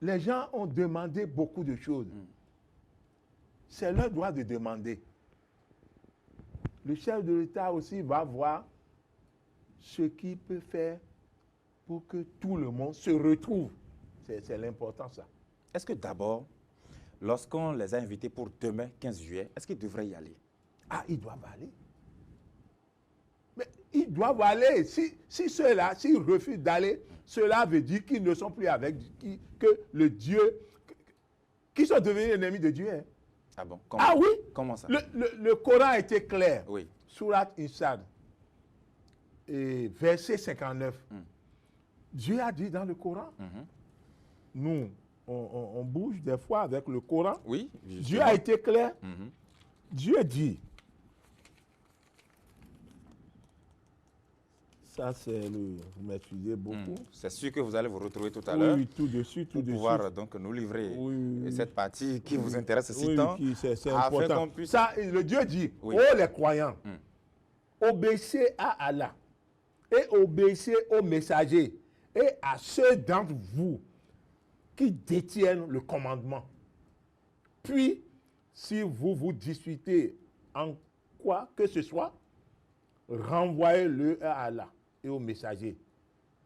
les gens ont demandé beaucoup de choses. C'est leur droit de demander. Le chef de l'État aussi va voir ce qu'il peut faire pour que tout le monde se retrouve. C'est l'important, ça. Est-ce que d'abord, lorsqu'on les a invités pour demain, 15 juillet, est-ce qu'ils devraient y aller? Ah, ils doivent aller. Mais ils doivent aller. Si ceux-là, s'ils refusent d'aller, cela veut dire qu'ils ne sont plus avec que le Dieu, qu'ils sont devenus ennemis de Dieu. Hein. Ah bon? Oui? Comment ça? Le Coran a été clair. Oui. Surat Insad, et verset 59. Dieu a dit dans le Coran, nous, on bouge des fois avec le Coran. Oui. Dieu a été clair. Dieu dit, ça c'est le, vous m'excusez beaucoup. C'est sûr que vous allez vous retrouver tout à l'heure. Oui, tout de suite, tout de suite. Pour pouvoir donc nous livrer cette partie qui vous intéresse si oui, tant. C'est important. Puisse... Ça, le Dieu dit, oh les croyants, obéissez à Allah et obéissez aux messagers et à ceux d'entre vous qui détiennent le commandement. Puis, si vous vous disputez en quoi que ce soit, renvoyez-le à Allah et aux messagers.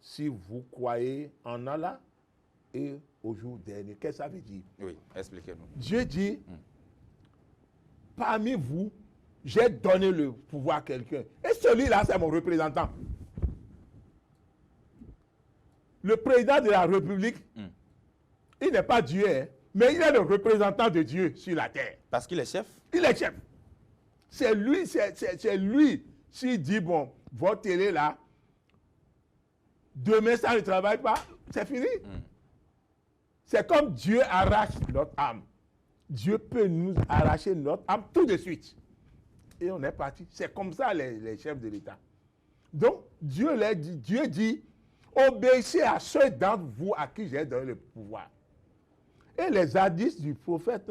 Si vous croyez en Allah et au jour dernier. Qu'est-ce que ça veut dire? Oui, expliquez-nous. Dieu dit, parmi vous, j'ai donné le pouvoir à quelqu'un. Et celui-là, c'est mon représentant. Le président de la République, il n'est pas Dieu, hein, mais il est le représentant de Dieu sur la terre. Parce qu'il est chef? Il est chef. C'est lui, s'il dit, bon, votre télé là, demain ça ne travaille pas, c'est fini. C'est comme Dieu arrache notre âme. Dieu peut nous arracher notre âme tout de suite. Et on est parti. C'est comme ça les chefs de l'État. Donc, Dieu dit, obéissez à ceux d'entre vous à qui j'ai donné le pouvoir. Et les hadiths du prophète,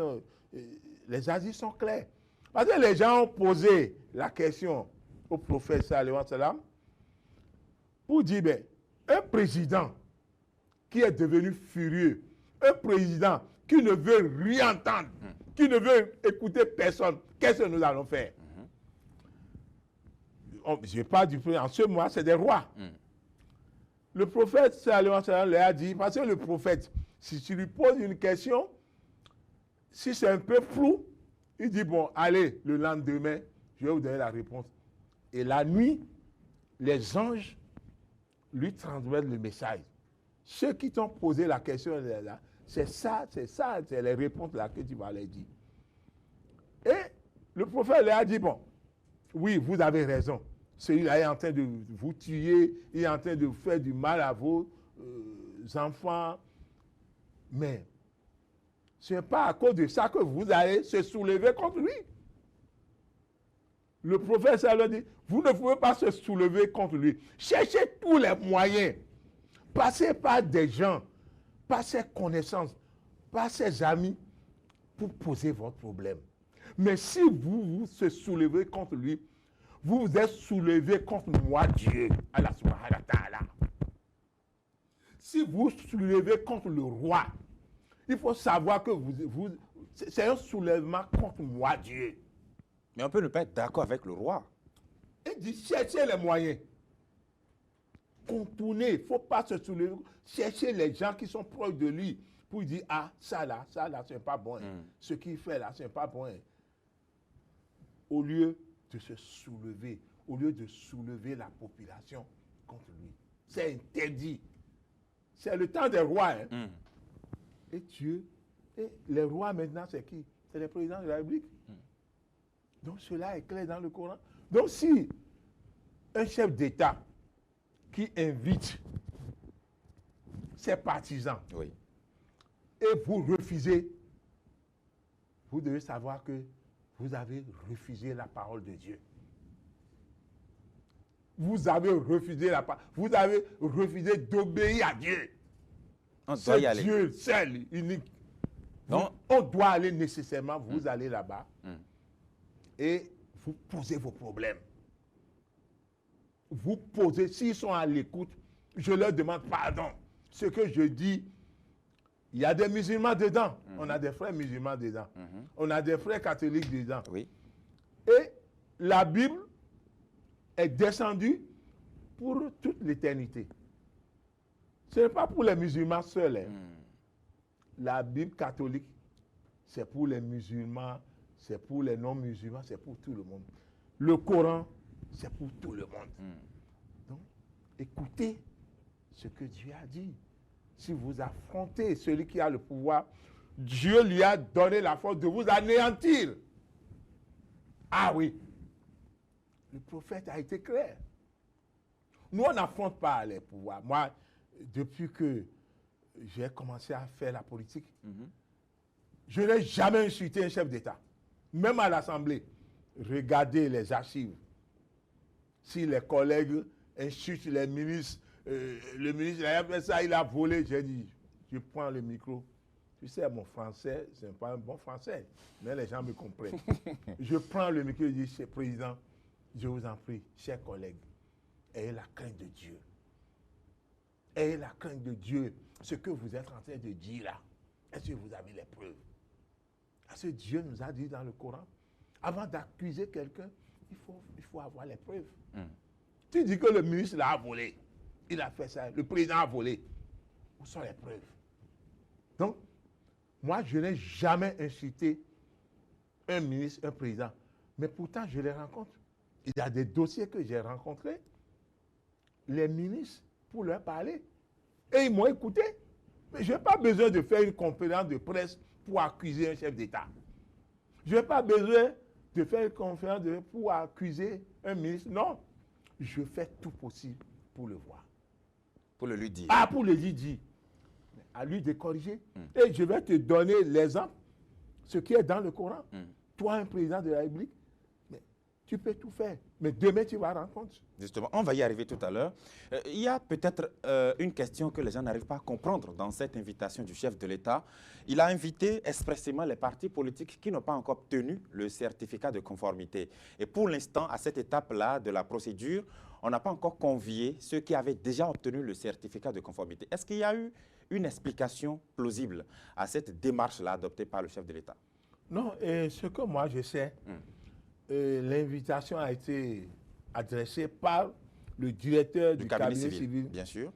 les hadiths sont clairs. Parce que les gens ont posé la question au prophète sallallahu alayhi wa sallam pour dire, ben, un président qui est devenu furieux, un président qui ne veut rien entendre, qui ne veut écouter personne, qu'est-ce que nous allons faire? Je parle du président. En ce mois, c'est des rois. Le prophète sallallahu alayhi wa sallam leur a dit, parce que le prophète, si tu lui poses une question, si c'est un peu flou, il dit, bon, allez, le lendemain, je vais vous donner la réponse. Et la nuit, les anges lui transmettent le message. Ceux qui t'ont posé la question, là, c'est les réponses là que tu vas leur dire. Et le prophète leur a dit, bon, oui, vous avez raison. Celui-là est en train de vous tuer, il est en train de faire du mal à vos enfants. Mais ce n'est pas à cause de ça que vous allez se soulever contre lui. Le prophète, ça leur dit, vous ne pouvez pas se soulever contre lui. Cherchez tous les moyens. Passez par des gens, par ses connaissances, par ses amis, pour poser votre problème. Mais si vous se soulevez contre lui, vous vous êtes soulevé contre moi, Dieu, Allah subhanahu wa ta'ala. Si vous vous soulevez contre le roi, il faut savoir que c'est un soulèvement contre moi, Dieu. Mais on peut ne pas être d'accord avec le roi. Il dit, cherchez les moyens. Contourner, il ne faut pas se soulever. Cherchez les gens qui sont proches de lui pour dire, ah, ça là, c'est pas bon. Ce qu'il fait là, c'est pas bon. Au lieu de se soulever, au lieu de soulever la population contre lui. C'est interdit. C'est le temps des rois. Et Dieu, et les rois maintenant, c'est qui? C'est les présidents de la République. Donc cela est clair dans le Coran. Donc si un chef d'État qui invite ses partisans Oui. et vous refusez, vous devez savoir que vous avez refusé la parole de Dieu. Vous avez refusé la parole. Vous avez refusé d'obéir à Dieu. On doit y C'est aller. Dieu seul, unique. Non. On doit aller nécessairement, vous allez là-bas et vous posez vos problèmes. Vous posez, s'ils sont à l'écoute, je leur demande pardon. Ce que je dis, il y a des musulmans dedans. On a des frères musulmans dedans. On a des frères catholiques dedans. Oui. Et la Bible est descendue pour toute l'éternité. Ce n'est pas pour les musulmans seuls. Hein. La Bible catholique, c'est pour les musulmans, c'est pour les non-musulmans, c'est pour tout le monde. Le Coran, c'est pour tout le monde. Donc, écoutez ce que Dieu a dit. Si vous affrontez celui qui a le pouvoir, Dieu lui a donné la force de vous anéantir. Ah oui. Le prophète a été clair. Nous, on n'affronte pas les pouvoirs. Moi, depuis que j'ai commencé à faire la politique, je n'ai jamais insulté un chef d'État. Même à l'Assemblée. Regardez les archives. Si les collègues insultent les ministres, le ministre, il a volé, j'ai dit, je prends le micro. Tu sais, mon français, ce n'est pas un bon français, mais les gens me comprennent. Je prends le micro et je dis, Cher Président, je vous en prie, chers collègues, ayez la crainte de Dieu. Ayez la crainte de Dieu. Ce que vous êtes en train de dire là, est-ce que vous avez les preuves? Parce que Dieu nous a dit dans le Coran, avant d'accuser quelqu'un, il faut avoir les preuves. Tu dis que le ministre l'a volé. Il a fait ça. Le président a volé. Où sont les preuves? Donc, moi, je n'ai jamais incité un ministre, un président. Mais pourtant, je les rencontre. Il y a des dossiers que j'ai rencontrés, les ministres, pour leur parler. Et ils m'ont écouté. Mais je n'ai pas besoin de faire une conférence de presse pour accuser un chef d'État. Je n'ai pas besoin de faire une conférence de presse pour accuser un ministre. Non. Je fais tout possible pour le voir. Pour le lui dire. Ah, pour le lui dire. À lui de corriger. Et je vais te donner l'exemple, ce qui est dans le Coran. Toi, un président de la République, mais tu peux tout faire. Mais demain, tu vas rendre compte. Justement, on va y arriver tout à l'heure. Il y a peut-être une question que les gens n'arrivent pas à comprendre dans cette invitation du chef de l'État. Il a invité expressément les partis politiques qui n'ont pas encore obtenu le certificat de conformité. Et pour l'instant, à cette étape-là de la procédure, on n'a pas encore convié ceux qui avaient déjà obtenu le certificat de conformité. Est-ce qu'il y a eu une explication plausible à cette démarche-là adoptée par le chef de l'État? Non, et ce que moi je sais, l'invitation a été adressée par le directeur du cabinet civil. Bien sûr.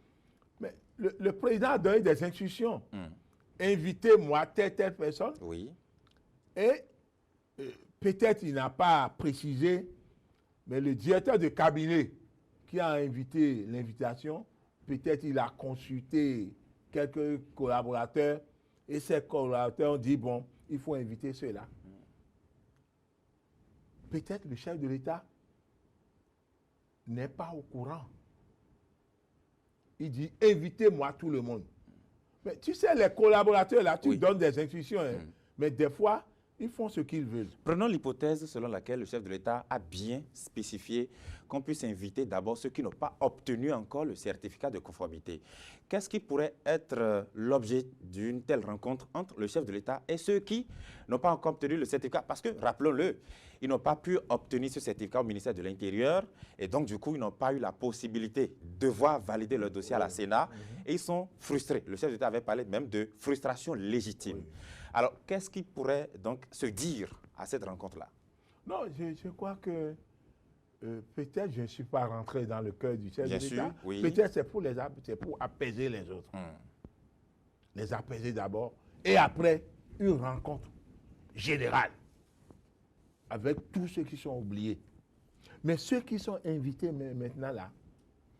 Mais le président a donné des instructions. Invitez-moi telle personne. Oui. Et peut-être il n'a pas précisé, mais le directeur de cabinet qui a invité l'invitation, peut-être il a consulté quelques collaborateurs et ces collaborateurs ont dit, bon, il faut inviter ceux-là. Peut-être le chef de l'État n'est pas au courant. Il dit, invitez-moi tout le monde. Mais tu sais, les collaborateurs, là, tu donnes des instructions, hein, mais des fois, ils font ce qu'ils veulent. Prenons l'hypothèse selon laquelle le chef de l'État a bien spécifié qu'on puisse inviter d'abord ceux qui n'ont pas obtenu encore le certificat de conformité. Qu'est-ce qui pourrait être l'objet d'une telle rencontre entre le chef de l'État et ceux qui n'ont pas encore obtenu le certificat? Parce que, rappelons-le, ils n'ont pas pu obtenir ce certificat au ministère de l'Intérieur et donc, du coup, ils n'ont pas eu la possibilité de voir valider leur dossier à la Sénat et ils sont frustrés. Le chef de l'État avait parlé même de frustration légitime. Alors, qu'est-ce qui pourrait donc se dire à cette rencontre-là? Non, je crois que peut-être je ne suis pas rentré dans le cœur du chef de l'État. Oui. Peut-être c'est pour apaiser les autres. Les apaiser d'abord et après une rencontre générale avec tous ceux qui sont oubliés. Mais ceux qui sont invités maintenant là,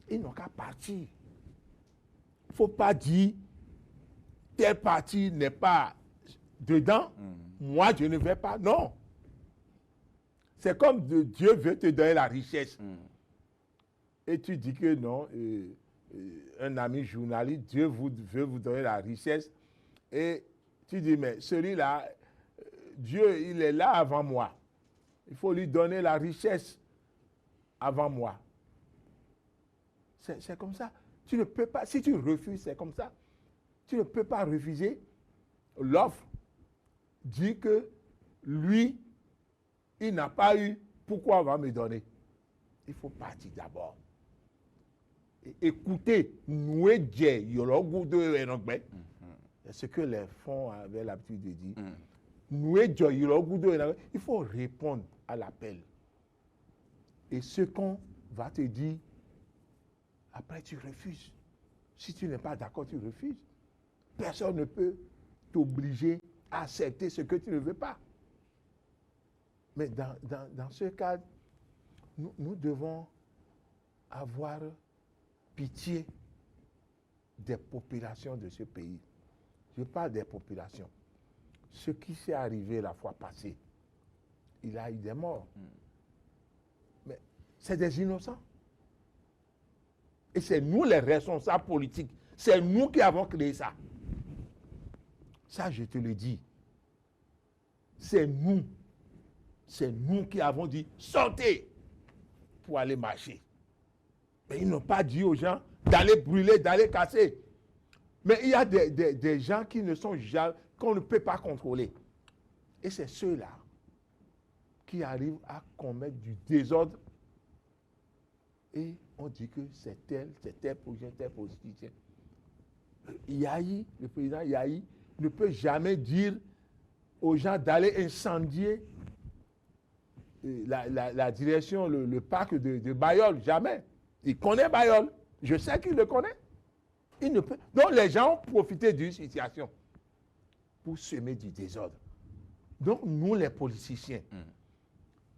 ils n'ont qu'à partir. Il ne faut pas dire tel parti n'est pas dedans, moi je ne vais pas. Non. C'est comme Dieu veut te donner la richesse. Et tu dis que non, un ami journaliste, Dieu veut vous donner la richesse. Et tu dis, mais celui-là, Dieu, il est là avant moi. Il faut lui donner la richesse avant moi. C'est comme ça. Tu ne peux pas, si tu refuses, c'est comme ça. Tu ne peux pas refuser l'offre. Dis que lui, il n'a pas eu, pourquoi on va me donner? Il faut partir d'abord. Écoutez, noué Dieu, yologu de enogbe. C'est ce que les fonds avaient l'habitude de dire. Noué Dieu, yologu de enogbe. Il faut répondre à l'appel. Et ce qu'on va te dire, après tu refuses. Si tu n'es pas d'accord, tu refuses. Personne ne peut t'obliger à accepter ce que tu ne veux pas. Mais dans ce cas, nous devons avoir pitié des populations de ce pays. Je parle des populations. Ce qui s'est arrivé la fois passée, il a eu des morts. Mais c'est des innocents. Et c'est nous les responsables politiques. C'est nous qui avons créé ça. Ça, je te le dis. C'est nous. C'est nous qui avons dit sortez pour aller marcher. Mais ils n'ont pas dit aux gens d'aller brûler, d'aller casser. Mais il y a des gens qui ne sont jamais, qu'on ne peut pas contrôler. Et c'est ceux-là qui arrivent à commettre du désordre. Et on dit que c'est tel projet, tel politicien. Yahi, le président Yahi, ne peut jamais dire aux gens d'aller incendier la direction, le parc de Bayol. Jamais. Il connaît Bayol. Je sais qu'il le connaît. Il ne peut. Donc les gens ont profité d'une situation pour semer du désordre. Donc nous, les politiciens,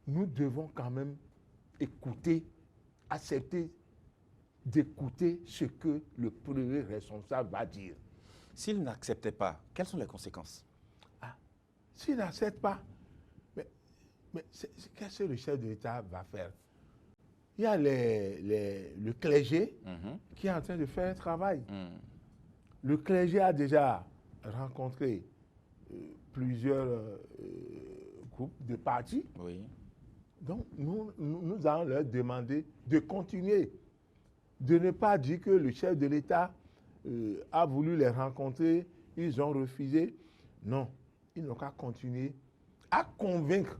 nous devons quand même écouter, accepter d'écouter ce que le premier responsable va dire. S'il n'acceptait pas, quelles sont les conséquences? S'il n'accepte pas, mais qu'est-ce que le chef de l'État va faire? Il y a le clergé qui est en train de faire un travail. Le clergé a déjà rencontré plusieurs groupes de partis. Oui. Donc, nous allons leur demander de continuer, de ne pas dire que le chef de l'État a voulu les rencontrer, ils ont refusé. Non, ils n'ont qu'à continuer à convaincre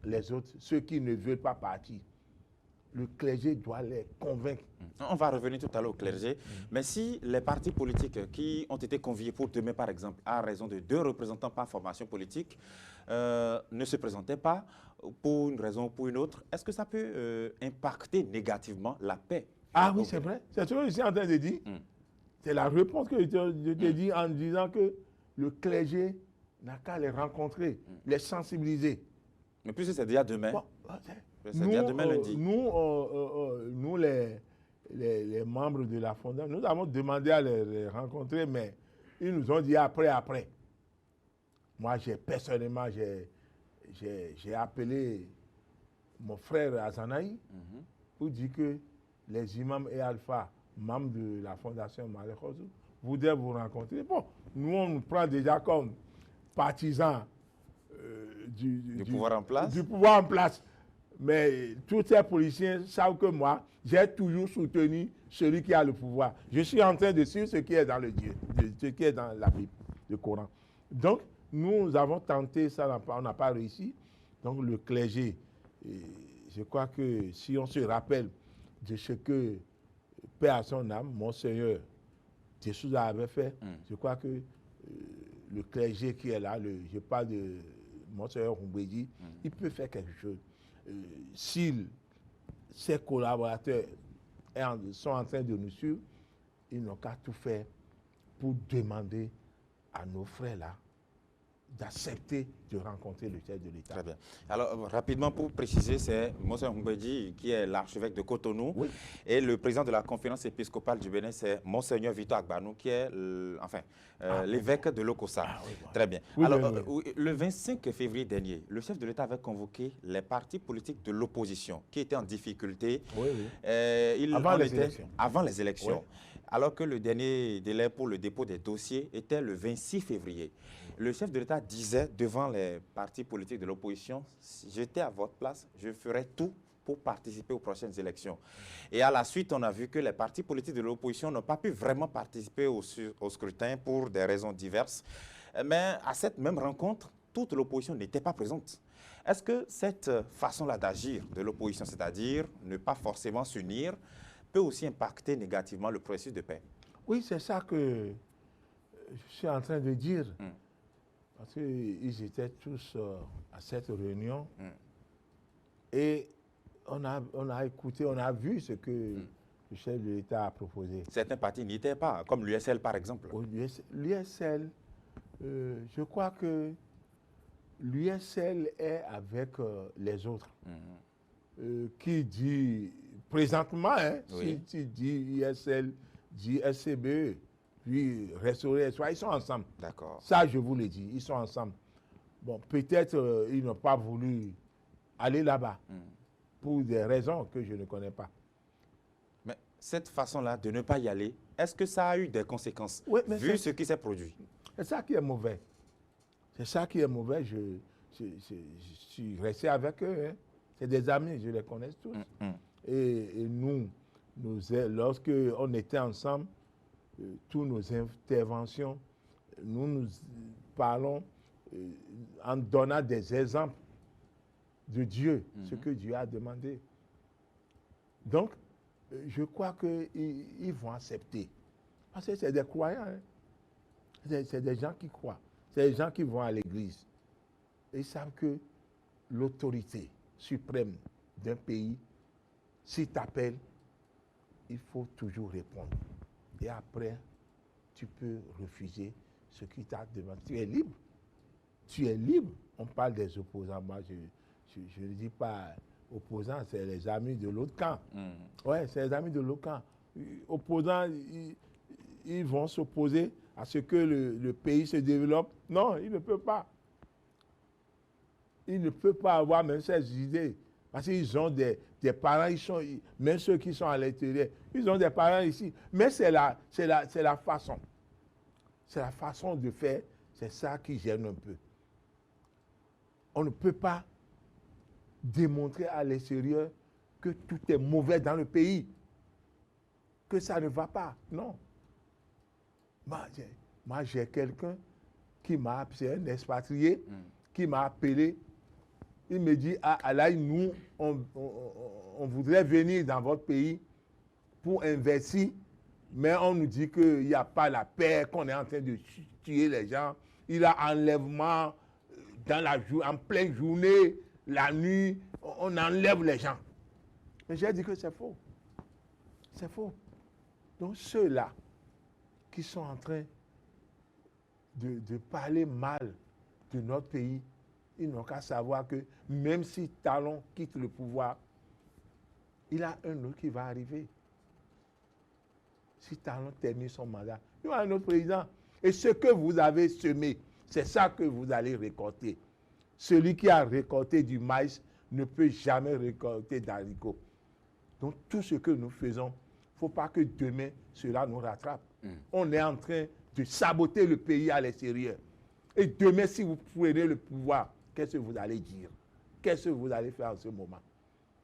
les autres, ceux qui ne veulent pas partir. Le clergé doit les convaincre. On va revenir tout à l'heure au clergé. Mais si les partis politiques qui ont été conviés pour demain, par exemple, à raison de 2 représentants par formation politique, ne se présentaient pas pour une raison ou pour une autre, est-ce que ça peut impacter négativement la paix? Ah oui, c'est vrai. C'est ce que je suis en train de dire. C'est la réponse que je te dis en disant que le clergé n'a qu'à les rencontrer, les sensibiliser. Mais puisque c'est déjà demain. Bon, c'est déjà demain lundi. Nous les membres de la fondation, nous avons demandé à les rencontrer, mais ils nous ont dit après. Moi, personnellement, j'ai appelé mon frère Azanaï pour dire que les imams et alpha, membres de la fondation Malek Khosrou, voudraient vous rencontrer. Bon, nous, on nous prend déjà comme partisans du pouvoir en place. Du pouvoir en place. Mais tous ces policiers savent que moi, j'ai toujours soutenu celui qui a le pouvoir. Je suis en train de suivre ce qui est dans le Dieu, ce qui est dans la Bible, le Coran. Donc, nous avons tenté ça, on n'a pas réussi. Donc, le clergé, je crois que si on se rappelle de ce que, paix à son âme, Monseigneur Dessouza avait fait, je crois que le clergé qui est là, je parle de Monseigneur Humbedi, il peut faire quelque chose. Si ses collaborateurs sont en train de nous suivre, ils n'ont qu'à tout faire pour demander à nos frères là d'accepter de rencontrer le chef de l'État. Très bien. Alors, rapidement, pour préciser, c'est Monseigneur Mbedi qui est l'archevêque de Cotonou, Oui. et le président de la conférence épiscopale du Bénin, c'est Monseigneur Victor Agbanou, qui est l'évêque de Lokossa. Ah, oui, voilà. Très bien. Oui, Alors, oui. le 25 février dernier, le chef de l'État avait convoqué les partis politiques de l'opposition qui étaient en difficulté. Oui, oui. Avant les élections. Avant les élections. Oui. Alors que le dernier délai pour le dépôt des dossiers était le 26 février. Le chef de l'État disait devant les partis politiques de l'opposition, si j'étais à votre place, je ferais tout pour participer aux prochaines élections. Et à la suite, on a vu que les partis politiques de l'opposition n'ont pas pu vraiment participer au scrutin pour des raisons diverses. Mais à cette même rencontre, toute l'opposition n'était pas présente. Est-ce que cette façon-là d'agir de l'opposition, c'est-à-dire ne pas forcément s'unir, peut aussi impacter négativement le processus de paix? Oui, c'est ça que je suis en train de dire. Parce qu'ils étaient tous à cette réunion. Et on a écouté, on a vu ce que le chef de l'État a proposé. Certains partis n'y étaient pas, comme l'USL par exemple. L'USL, je crois que l'USL est avec les autres. Qui dit, présentement, hein, Oui. si tu dis USL, dit SCBE, puis restaurer, ils sont ensemble. D'accord. Ça, je vous le dis, ils sont ensemble. Bon, peut-être ils n'ont pas voulu aller là-bas pour des raisons que je ne connais pas. Mais cette façon-là de ne pas y aller, est-ce que ça a eu des conséquences, Oui, mais vu ce qui s'est produit? C'est ça qui est mauvais. C'est ça qui est mauvais. Je suis resté avec eux. Hein. C'est des amis, je les connais tous. Et nous, lorsque on était ensemble, toutes nos interventions, nous parlons en donnant des exemples de Dieu, ce que Dieu a demandé. Donc, je crois qu'ils vont accepter. Parce que c'est des croyants. Hein. C'est des gens qui croient. C'est des gens qui vont à l'église. Et ils savent que l'autorité suprême d'un pays, s'il t'appelle, il faut toujours répondre. Et après, tu peux refuser ce qu'il t'a demandé. Tu es libre. Tu es libre. On parle des opposants. Moi, je ne dis pas opposants, c'est les amis de l'autre camp. Oui, c'est les amis de l'autre camp. Opposants, ils vont s'opposer à ce que le pays se développe. Non, il ne peut pas. Il ne peut pas avoir même ces idées. Parce qu'ils ont des parents, même ceux qui sont à l'intérieur, ils ont des parents ici. Mais c'est la façon. C'est la façon de faire. C'est ça qui gêne un peu. On ne peut pas démontrer à l'extérieur que tout est mauvais dans le pays. Que ça ne va pas. Non. Moi, j'ai quelqu'un qui m'a, c'est un expatrié, qui m'a appelé. Il me dit, ah, Alaï, nous, on voudrait venir dans votre pays pour investir, mais on nous dit qu'il n'y a pas la paix, qu'on est en train de tuer les gens. Il y a enlèvement en pleine journée, la nuit, on enlève les gens. Mais j'ai dit que c'est faux. C'est faux. Donc ceux-là qui sont en train de parler mal de notre pays, ils n'ont qu'à savoir que même si Talon quitte le pouvoir, il y a un autre qui va arriver. Si Talon termine son mandat, il y aura un autre président. Et ce que vous avez semé, c'est ça que vous allez récolter. Celui qui a récolté du maïs ne peut jamais récolter d'haricots. Donc tout ce que nous faisons, il ne faut pas que demain cela nous rattrape. On est en train de saboter le pays à l'extérieur. Et demain, si vous prenez le pouvoir, qu'est-ce que vous allez dire? Qu'est-ce que vous allez faire en ce moment?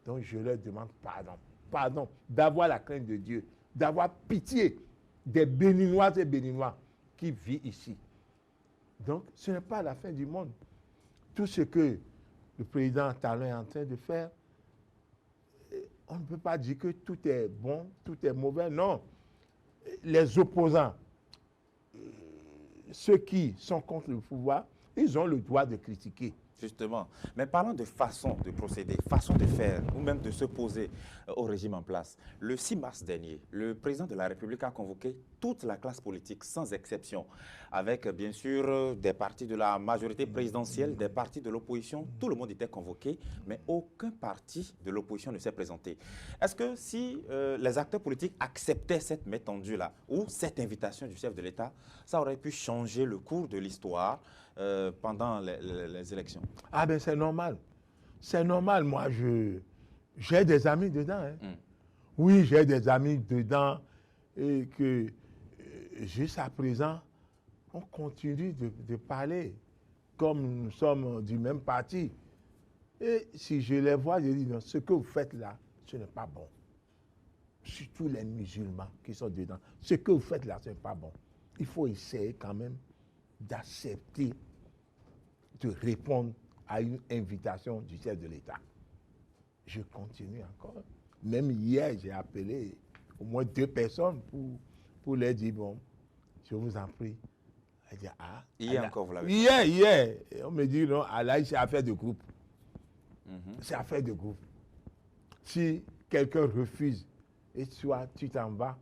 Donc je leur demande pardon. Pardon, d'avoir la crainte de Dieu, d'avoir pitié des Béninoises et Béninois qui vivent ici. Donc ce n'est pas la fin du monde. Tout ce que le président Talon est en train de faire, on ne peut pas dire que tout est bon, tout est mauvais. Non. Les opposants, ceux qui sont contre le pouvoir, ils ont le droit de critiquer. Justement. Mais parlant de façon de procéder, façon de faire, ou même de se poser au régime en place, le 6 mars dernier, le président de la République a convoqué toute la classe politique, sans exception, avec bien sûr des partis de la majorité présidentielle, des partis de l'opposition. Tout le monde était convoqué, mais aucun parti de l'opposition ne s'est présenté. Est-ce que si les acteurs politiques acceptaient cette main tendue-là, ou cette invitation du chef de l'État, ça aurait pu changer le cours de l'histoire pendant les élections? Ah ben c'est normal. C'est normal. Moi, j'ai des amis dedans. Hein. Oui, j'ai des amis dedans et que jusqu'à présent, on continue de parler comme nous sommes du même parti. Et si je les vois, je dis non, ce que vous faites là, ce n'est pas bon. Surtout les musulmans qui sont dedans. Ce que vous faites là, ce n'est pas bon. Il faut essayer quand même d'accepter de répondre à une invitation du chef de l'État. Je continue encore. Même hier, j'ai appelé au moins 2 personnes pour leur dire, bon, je vous en prie. Elle dit, ah, Hier encore, vous l'avez fait. Hier. Et on me dit, non, Allah, c'est affaire de groupe. C'est affaire de groupe. Si quelqu'un refuse et toi, tu t'en vas,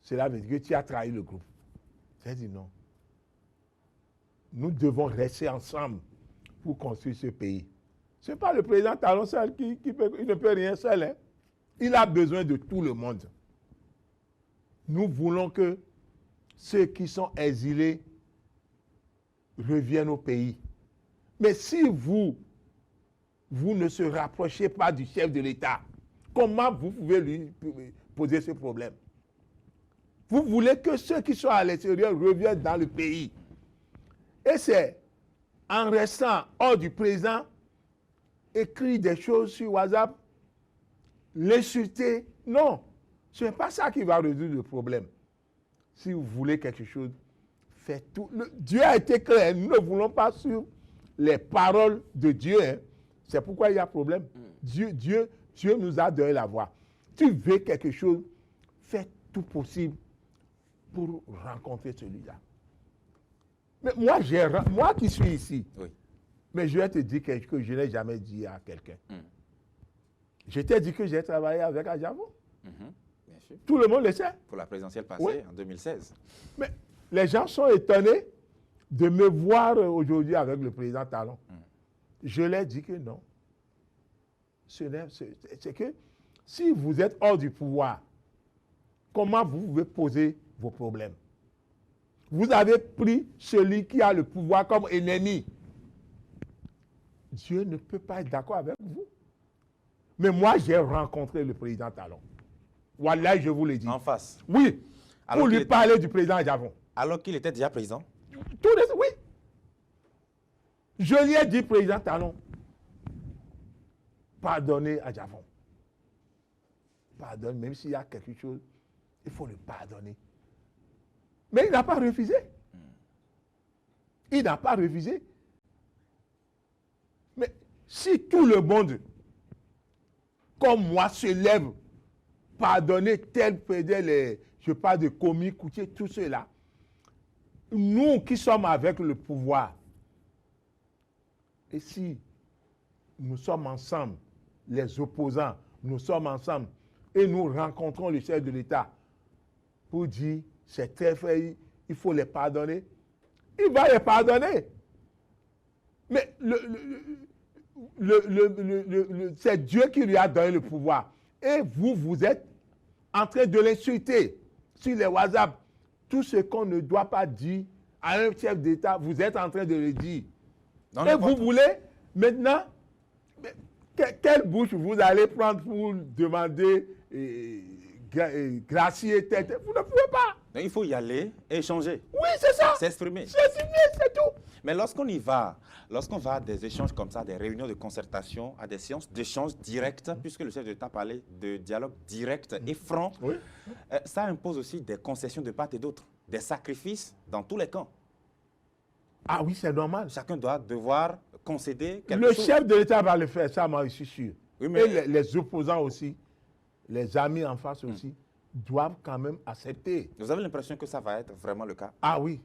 cela veut dire que tu as trahi le groupe. J'ai dit non. Nous devons rester ensemble pour construire ce pays. Ce n'est pas le président Talon seul qui ne peut rien seul. Hein. Il a besoin de tout le monde. Nous voulons que ceux qui sont exilés reviennent au pays. Mais si vous ne se rapprochez pas du chef de l'État, comment vous pouvez lui poser ce problème? Vous voulez que ceux qui sont à l'extérieur reviennent dans le pays. Et c'est en restant hors du présent, écrire des choses sur WhatsApp, l'insulter. Non, ce n'est pas ça qui va résoudre le problème. Si vous voulez quelque chose, faites tout. Dieu a été clair. Nous ne voulons pas suivre les paroles de Dieu. Hein. C'est pourquoi il y a problème. Dieu nous a donné la voie. Tu veux quelque chose, fais tout possible pour rencontrer celui-là. Mais moi qui suis ici, oui. Mais je vais te dire quelque chose que je n'ai jamais dit à quelqu'un. Je t'ai dit que j'ai travaillé avec Adjavon. Bien sûr. Tout le monde le sait. Pour la présidentielle passée, oui. En 2016. Mais les gens sont étonnés de me voir aujourd'hui avec le président Talon. Je leur dis que non. C'est que si vous êtes hors du pouvoir, comment vous pouvez poser vos problèmes? Vous avez pris celui qui a le pouvoir comme ennemi. Dieu ne peut pas être d'accord avec vous. Mais moi, j'ai rencontré le président Talon. Voilà, je vous le dis. En face? Oui. Alors pour lui parler du président Adjavon. Alors qu'il était déjà président? Oui. Je lui ai dit, président Talon, pardonnez Adjavon. Pardonne, même s'il y a quelque chose, il faut le pardonner. Mais il n'a pas refusé. Il n'a pas refusé. Mais si tout le monde, comme moi, se lève, pardonner tel peut-être je parle de commis, coutier, tout cela, nous qui sommes avec le pouvoir, et si nous sommes ensemble, les opposants, nous sommes ensemble, et nous rencontrons le chef de l'État pour dire, c'est très fait, il faut les pardonner, il va les pardonner. Mais c'est Dieu qui lui a donné le pouvoir. Et vous êtes en train de l'insulter sur les WhatsApp. Tout ce qu'on ne doit pas dire à un chef d'État, vous êtes en train de le dire. Et vous voulez maintenant, quelle bouche vous allez prendre pour demander gracier tête? Vous ne pouvez pas. Donc il faut y aller et échanger. Oui, c'est ça. S'exprimer. S'exprimer, c'est tout. Mais lorsqu'on y va, lorsqu'on va à des échanges comme ça, des réunions de concertation, à des séances d'échanges directs, puisque le chef de l'État parlait de dialogue direct et franc, oui. Ça impose aussi des concessions de part et d'autre, des sacrifices dans tous les camps. Ah oui, c'est normal. Chacun doit devoir concéder quelque chose. Le chef de l'État va le faire, ça, moi, je suis sûr. Oui, mais... Et les opposants aussi, les amis en face aussi, doivent quand même accepter. Vous avez l'impression que ça va être vraiment le cas? Ah oui.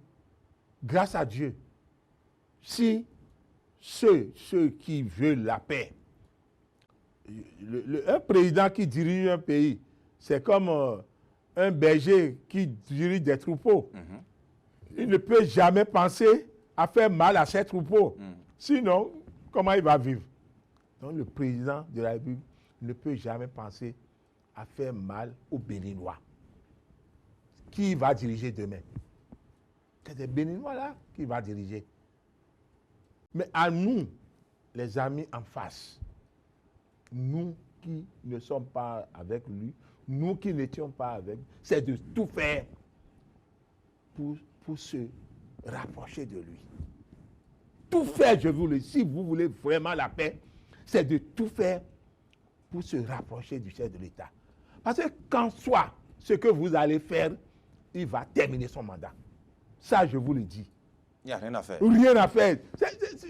Grâce à Dieu. Si ceux qui veulent la paix. Un président qui dirige un pays, c'est comme un berger qui dirige des troupeaux. Il ne peut jamais penser à faire mal à ses troupeaux. Sinon, comment il va vivre? Donc le président de la République ne peut jamais penser à faire mal aux Béninois. Qui va diriger demain? C'est des Béninois là qui va diriger. Mais à nous, les amis en face, nous qui ne sommes pas avec lui, nous qui n'étions pas avec, c'est de tout faire pour se rapprocher de lui. Tout faire, je vous le dis, si vous voulez vraiment la paix, c'est de tout faire pour se rapprocher du chef de l'État. Parce que qu'en soit ce que vous allez faire, il va terminer son mandat. Ça, je vous le dis. Il n'y a rien à faire. Rien à faire.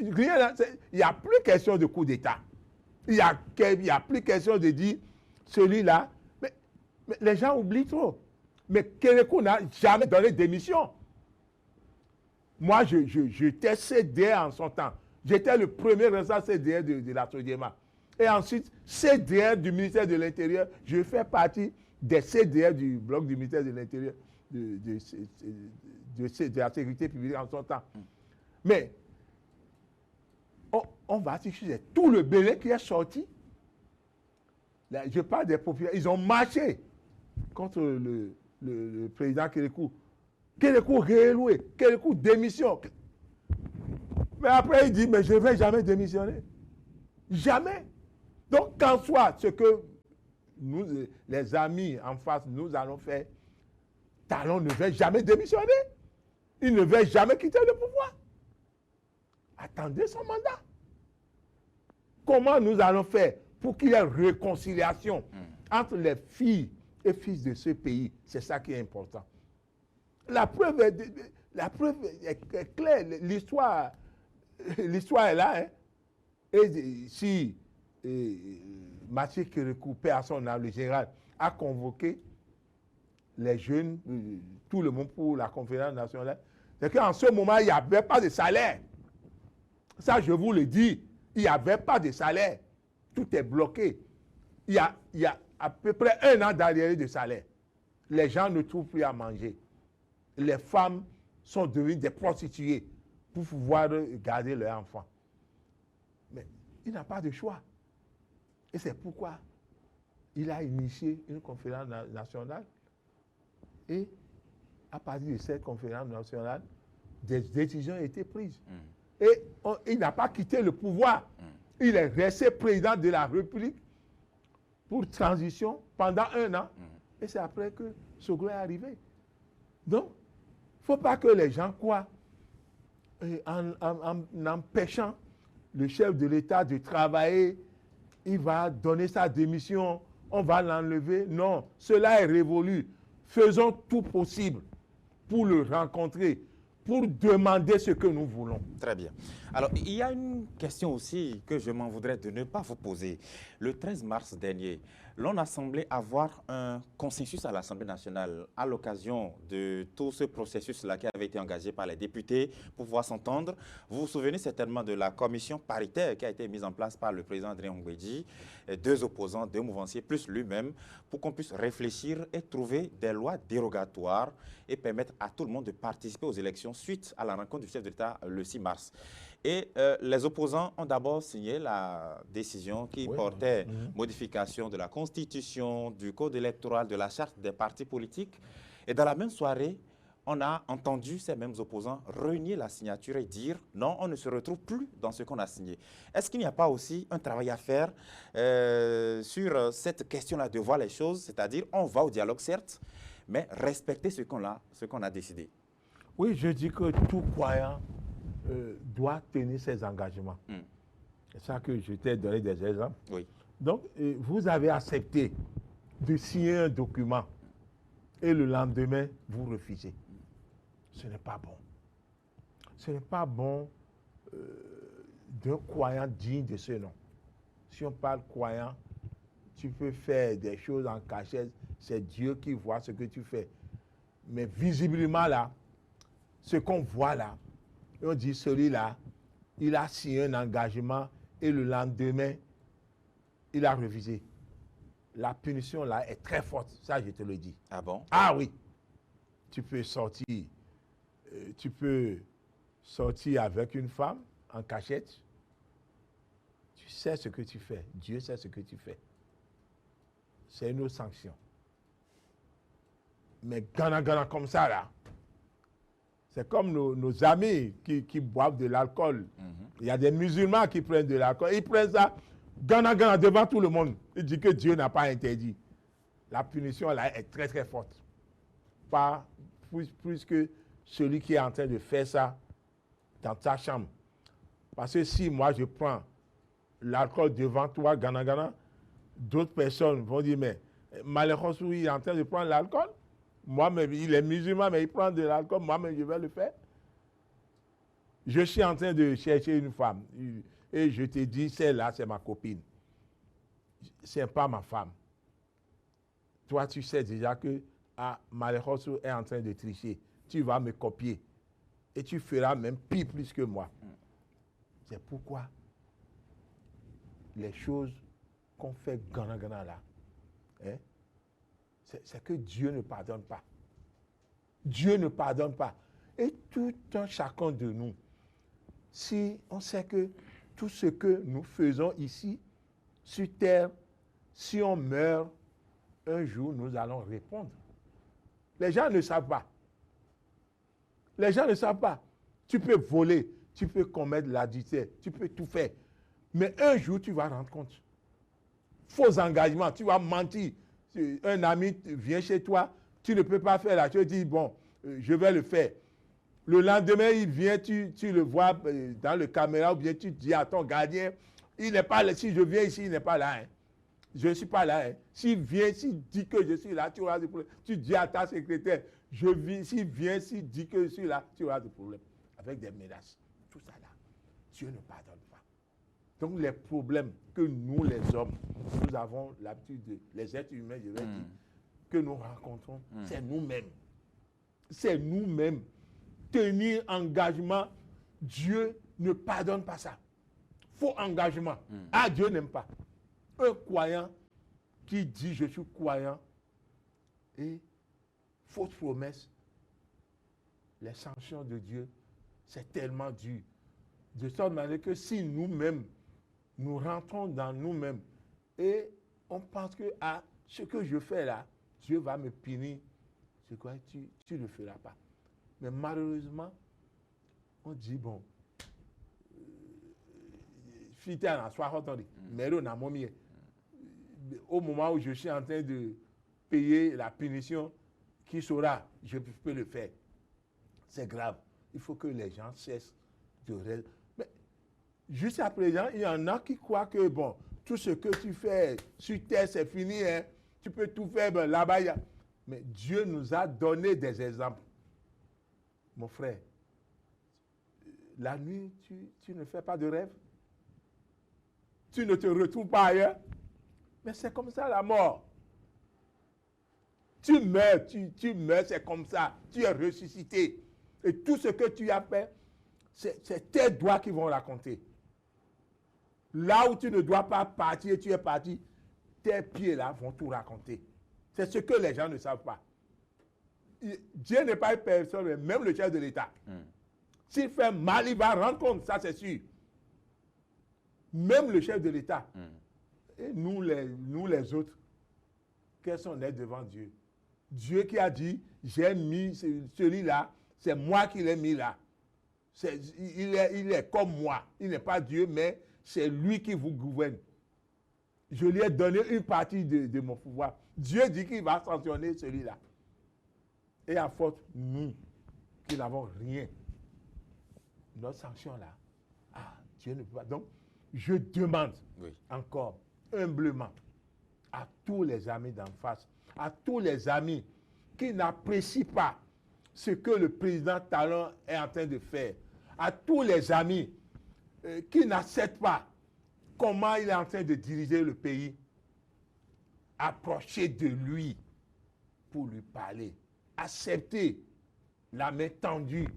Il n'y a plus question de coup d'État. Il n'y a plus question de dire celui-là. Mais les gens oublient trop. Mais Kérékou n'a jamais donné démission. Moi, j'étais CDR en son temps. J'étais le premier responsable CDR de la Sodiema. Et ensuite, CDR du ministère de l'Intérieur. Je fais partie des CDR du bloc du ministère de l'Intérieur, de la sécurité publique en son temps. Mais on va afficher tout le Bénin qui est sorti. Là, je parle des populaires. Ils ont marché contre le président Kérékou. Kérékou rééloué, Kérékou démission. Mais après, il dit, mais je ne vais jamais démissionner. Jamais. Donc, qu'en soit ce que nous, les amis en face, nous allons faire, Talon ne va jamais démissionner. Il ne va jamais quitter le pouvoir. Attendez son mandat. Comment nous allons faire pour qu'il y ait réconciliation entre les filles et fils de ce pays? C'est ça qui est important. La preuve est claire. L'histoire est là. Hein? Et si Mathieu Kérékou, paix à son âme, le général, a convoqué les jeunes, tout le monde pour la conférence nationale, c'est qu'en ce moment, il n'y avait pas de salaire. Ça, je vous le dis, il n'y avait pas de salaire. Tout est bloqué. Il y a à peu près 1 an d'arriéré de salaire. Les gens ne trouvent plus à manger. Les femmes sont devenues des prostituées pour pouvoir garder leurs enfants. Mais il n'a pas de choix. Et c'est pourquoi il a initié une conférence nationale. Et à partir de cette conférence nationale, des décisions ont été prises. Et il n'a pas quitté le pouvoir. Il est resté président de la République pour transition pendant 1 an. Et c'est après que Soglo est arrivé. Donc, il ne faut pas que les gens croient, en empêchant le chef de l'État de travailler, il va donner sa démission, on va l'enlever. Non, cela est révolu. Faisons tout possible pour le rencontrer, pour demander ce que nous voulons. Très bien. Alors, il y a une question aussi que je m'en voudrais de ne pas vous poser. Le 13 mars dernier, l'on a semblé avoir un consensus à l'Assemblée nationale à l'occasion de tout ce processus-là qui avait été engagé par les députés pour pouvoir s'entendre. Vous vous souvenez certainement de la commission paritaire qui a été mise en place par le président André Ngouedji, 2 opposants, 2 mouvanciers, plus lui-même, pour qu'on puisse réfléchir et trouver des lois dérogatoires et permettre à tout le monde de participer aux élections suite à la rencontre du chef de l'État le 6 mars. Et les opposants ont d'abord signé la décision qui portait modification de la Constitution, du Code électoral, de la charte des partis politiques. Et dans la même soirée, on a entendu ces mêmes opposants renier la signature et dire non, on ne se retrouve plus dans ce qu'on a signé. Est-ce qu'il n'y a pas aussi un travail à faire sur cette question-là de voir les choses, c'est-à-dire on va au dialogue certes, mais respecter ce qu'on a décidé? Oui, je dis que tout croyant doit tenir ses engagements. C'est ça que je t'ai donné des exemples. Oui. Donc, vous avez accepté de signer un document et le lendemain, vous refusez. Ce n'est pas bon. Ce n'est pas bon d'un croyant digne de ce nom. Si on parle croyant, tu peux faire des choses en cachette, c'est Dieu qui voit ce que tu fais. Mais visiblement là, ce qu'on voit là, et on dit celui-là, il a signé un engagement et le lendemain, il a révisé. La punition là est très forte, ça je te le dis. Ah bon? Ah oui, tu peux sortir avec une femme en cachette. Tu sais ce que tu fais, Dieu sait ce que tu fais. C'est une autre sanction. Mais gana comme ça là, c'est comme nos amis qui boivent de l'alcool. Il y a des musulmans qui prennent de l'alcool. Ils prennent ça, gana devant tout le monde. Ils disent que Dieu n'a pas interdit. La punition là est très très forte. Pas plus que celui qui est en train de faire ça dans ta chambre. Parce que si moi je prends l'alcool devant toi, gana, d'autres personnes vont dire, mais malheureusement, il est en train de prendre l'alcool. Moi-même, il est musulman, mais il prend de l'alcool, moi-même, je vais le faire. Je suis en train de chercher une femme. Et je te dis, celle-là, c'est ma copine. Ce n'est pas ma femme. Toi, tu sais déjà que malheureusement est en train de tricher. Tu vas me copier. Et tu feras même pire plus que moi. C'est pourquoi les choses qu'on fait gana là, hein, c'est que Dieu ne pardonne pas. Dieu ne pardonne pas. Et tout un chacun de nous, si on sait que tout ce que nous faisons ici, sur terre, si on meurt, un jour, nous allons répondre. Les gens ne savent pas. Les gens ne savent pas. Tu peux voler, tu peux commettre l'adultère, tu peux tout faire. Mais un jour, tu vas rendre compte. Faux engagement, tu vas mentir. Un ami vient chez toi, tu ne peux pas faire là. Tu dis, bon, je vais le faire. Le lendemain, il vient, tu le vois dans le caméra, ou bien tu dis à ton gardien, il n'est pas là. Si je viens ici, il n'est pas là. Hein. Je ne suis pas là. Hein. S'il vient, s'il dit que je suis là, tu auras des problèmes. Tu dis à ta secrétaire, s'il vient, s'il dit que je suis là, tu auras des problèmes. Avec des menaces. Tout ça là, Dieu ne pardonne pas. Donc les problèmes que nous, les hommes, nous avons l'habitude, les êtres humains, je vais dire, que nous rencontrons, c'est nous-mêmes. C'est nous-mêmes. Tenir engagement, Dieu ne pardonne pas ça. Faux engagement. Ah, Dieu n'aime pas. Un croyant qui dit je suis croyant et fausse promesse, les sanctions de Dieu, c'est tellement dur. De sorte manière que si nous-mêmes, nous rentrons dans nous-mêmes et on pense que ce que je fais là, Dieu va me punir, c'est quoi? Tu ne le feras pas. Mais malheureusement, on dit, bon, au moment où je suis en train de payer la punition, qui saura, je peux le faire. C'est grave. Il faut que les gens cessent de rêver. Mais jusqu'à présent, il y en a qui croient que, bon, tout ce que tu fais sur terre, c'est fini. Hein. Tu peux tout faire là-bas. Mais Dieu nous a donné des exemples. Mon frère, la nuit, tu ne fais pas de rêve. Tu ne te retrouves pas ailleurs. Mais c'est comme ça la mort. Tu meurs, c'est comme ça. Tu es ressuscité. Et tout ce que tu as fait, c'est tes doigts qui vont raconter. Là où tu ne dois pas partir, tu es parti, tes pieds là vont tout raconter. C'est ce que les gens ne savent pas. Dieu n'est pas une personne, mais même le chef de l'État. S'il fait mal, il va rendre compte, ça c'est sûr. Même le chef de l'État. Et nous les autres, quels sont les devant Dieu? Dieu qui a dit, j'ai mis celui-là, c'est moi qui l'ai mis là. Il est comme moi. Il n'est pas Dieu, mais c'est lui qui vous gouverne. Je lui ai donné une partie de mon pouvoir. Dieu dit qu'il va sanctionner celui-là. Et à faute, nous, qui n'avons rien, notre sanction là, Dieu ne peut pas. Donc, je demande encore humblement à tous les amis d'en face, à tous les amis qui n'apprécient pas ce que le président Talon est en train de faire, à tous les amis qui n'acceptent pas comment il est en train de diriger le pays, approchez de lui pour lui parler. Acceptez la main tendue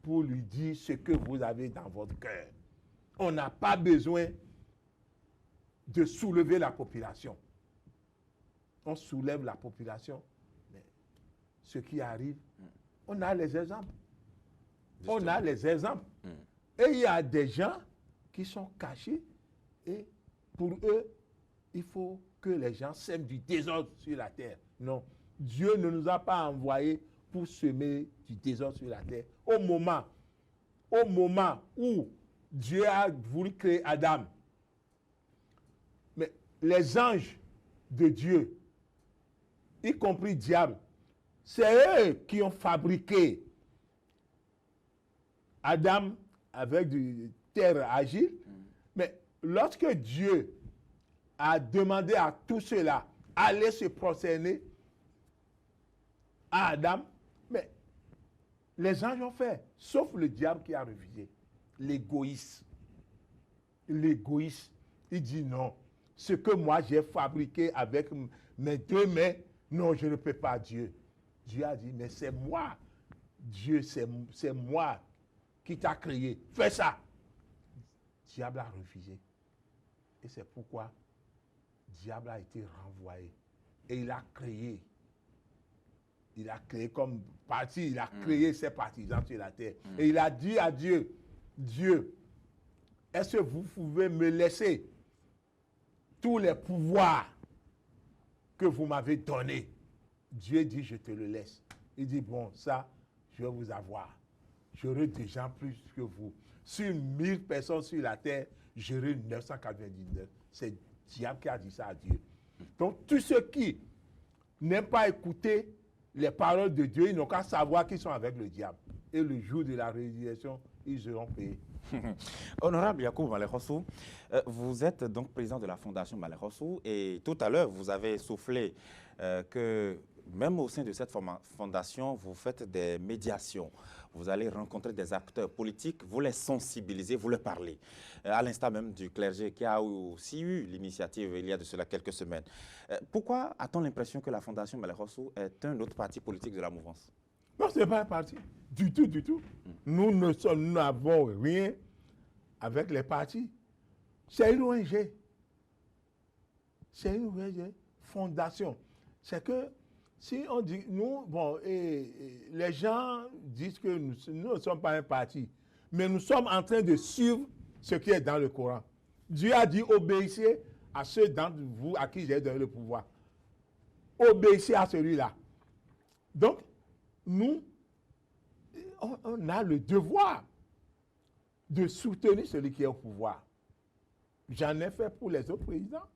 pour lui dire ce que vous avez dans votre cœur. On n'a pas besoin de soulever la population. On soulève la population, mais ce qui arrive, on a les exemples. On a les exemples. Et il y a des gens qui sont cachés et pour eux, il faut que les gens sèment du désordre sur la terre. Non, Dieu ne nous a pas envoyés pour semer du désordre sur la terre. Au moment où Dieu a voulu créer Adam, mais les anges de Dieu, y compris diable, c'est eux qui ont fabriqué Adam avec du terre agile. Mais lorsque Dieu a demandé à tous ceux-là d'aller se prosterner à Adam, mais les anges ont fait, sauf le diable qui a refusé. L'égoïste. L'égoïste. Il dit non. Ce que moi j'ai fabriqué avec mes deux mains, non, je ne peux pas, Dieu. Dieu a dit, mais c'est moi. Dieu, c'est moi qui t'a créé. Fais ça. Le diable a refusé. Et c'est pourquoi le diable a été renvoyé. Et il a créé. Il a créé comme parti, il a créé ses partisans sur la terre. Et il a dit à Dieu, Dieu, est-ce que vous pouvez me laisser tous les pouvoirs que vous m'avez donnés? Dieu dit, je te le laisse. Il dit, bon, ça, je vais vous avoir. J'aurai des gens plus que vous. Sur 1000 personnes sur la terre, j'aurai 999. C'est le diable qui a dit ça à Dieu. Donc, tous ceux qui n'aiment pas écouter les paroles de Dieu, ils n'ont qu'à savoir qu'ils sont avec le diable. Et le jour de la résurrection, ils seront payés. Honorable Yacoub Malekhossou, vous êtes donc président de la Fondation Malekhossou et tout à l'heure, vous avez soufflé que même au sein de cette fondation, vous faites des médiations. Vous allez rencontrer des acteurs politiques, vous les sensibilisez, vous leur parlez. À l'instar même du clergé qui a aussi eu l'initiative il y a de cela quelques semaines. Pourquoi a-t-on l'impression que la Fondation Malekhossou est un autre parti politique de la mouvance? Non, ce n'est pas un parti. Du tout, du tout. Nous n'avons rien avec les partis. C'est une ONG. C'est une ONG, fondation. C'est que si on dit, nous, bon, les gens disent que nous ne sommes pas un parti, mais nous sommes en train de suivre ce qui est dans le Coran. Dieu a dit, obéissez à ceux d'entre vous à qui j'ai donné le pouvoir. Obéissez à celui-là. Donc, nous, on a le devoir de soutenir celui qui est au pouvoir. J'en ai fait pour les autres présidents,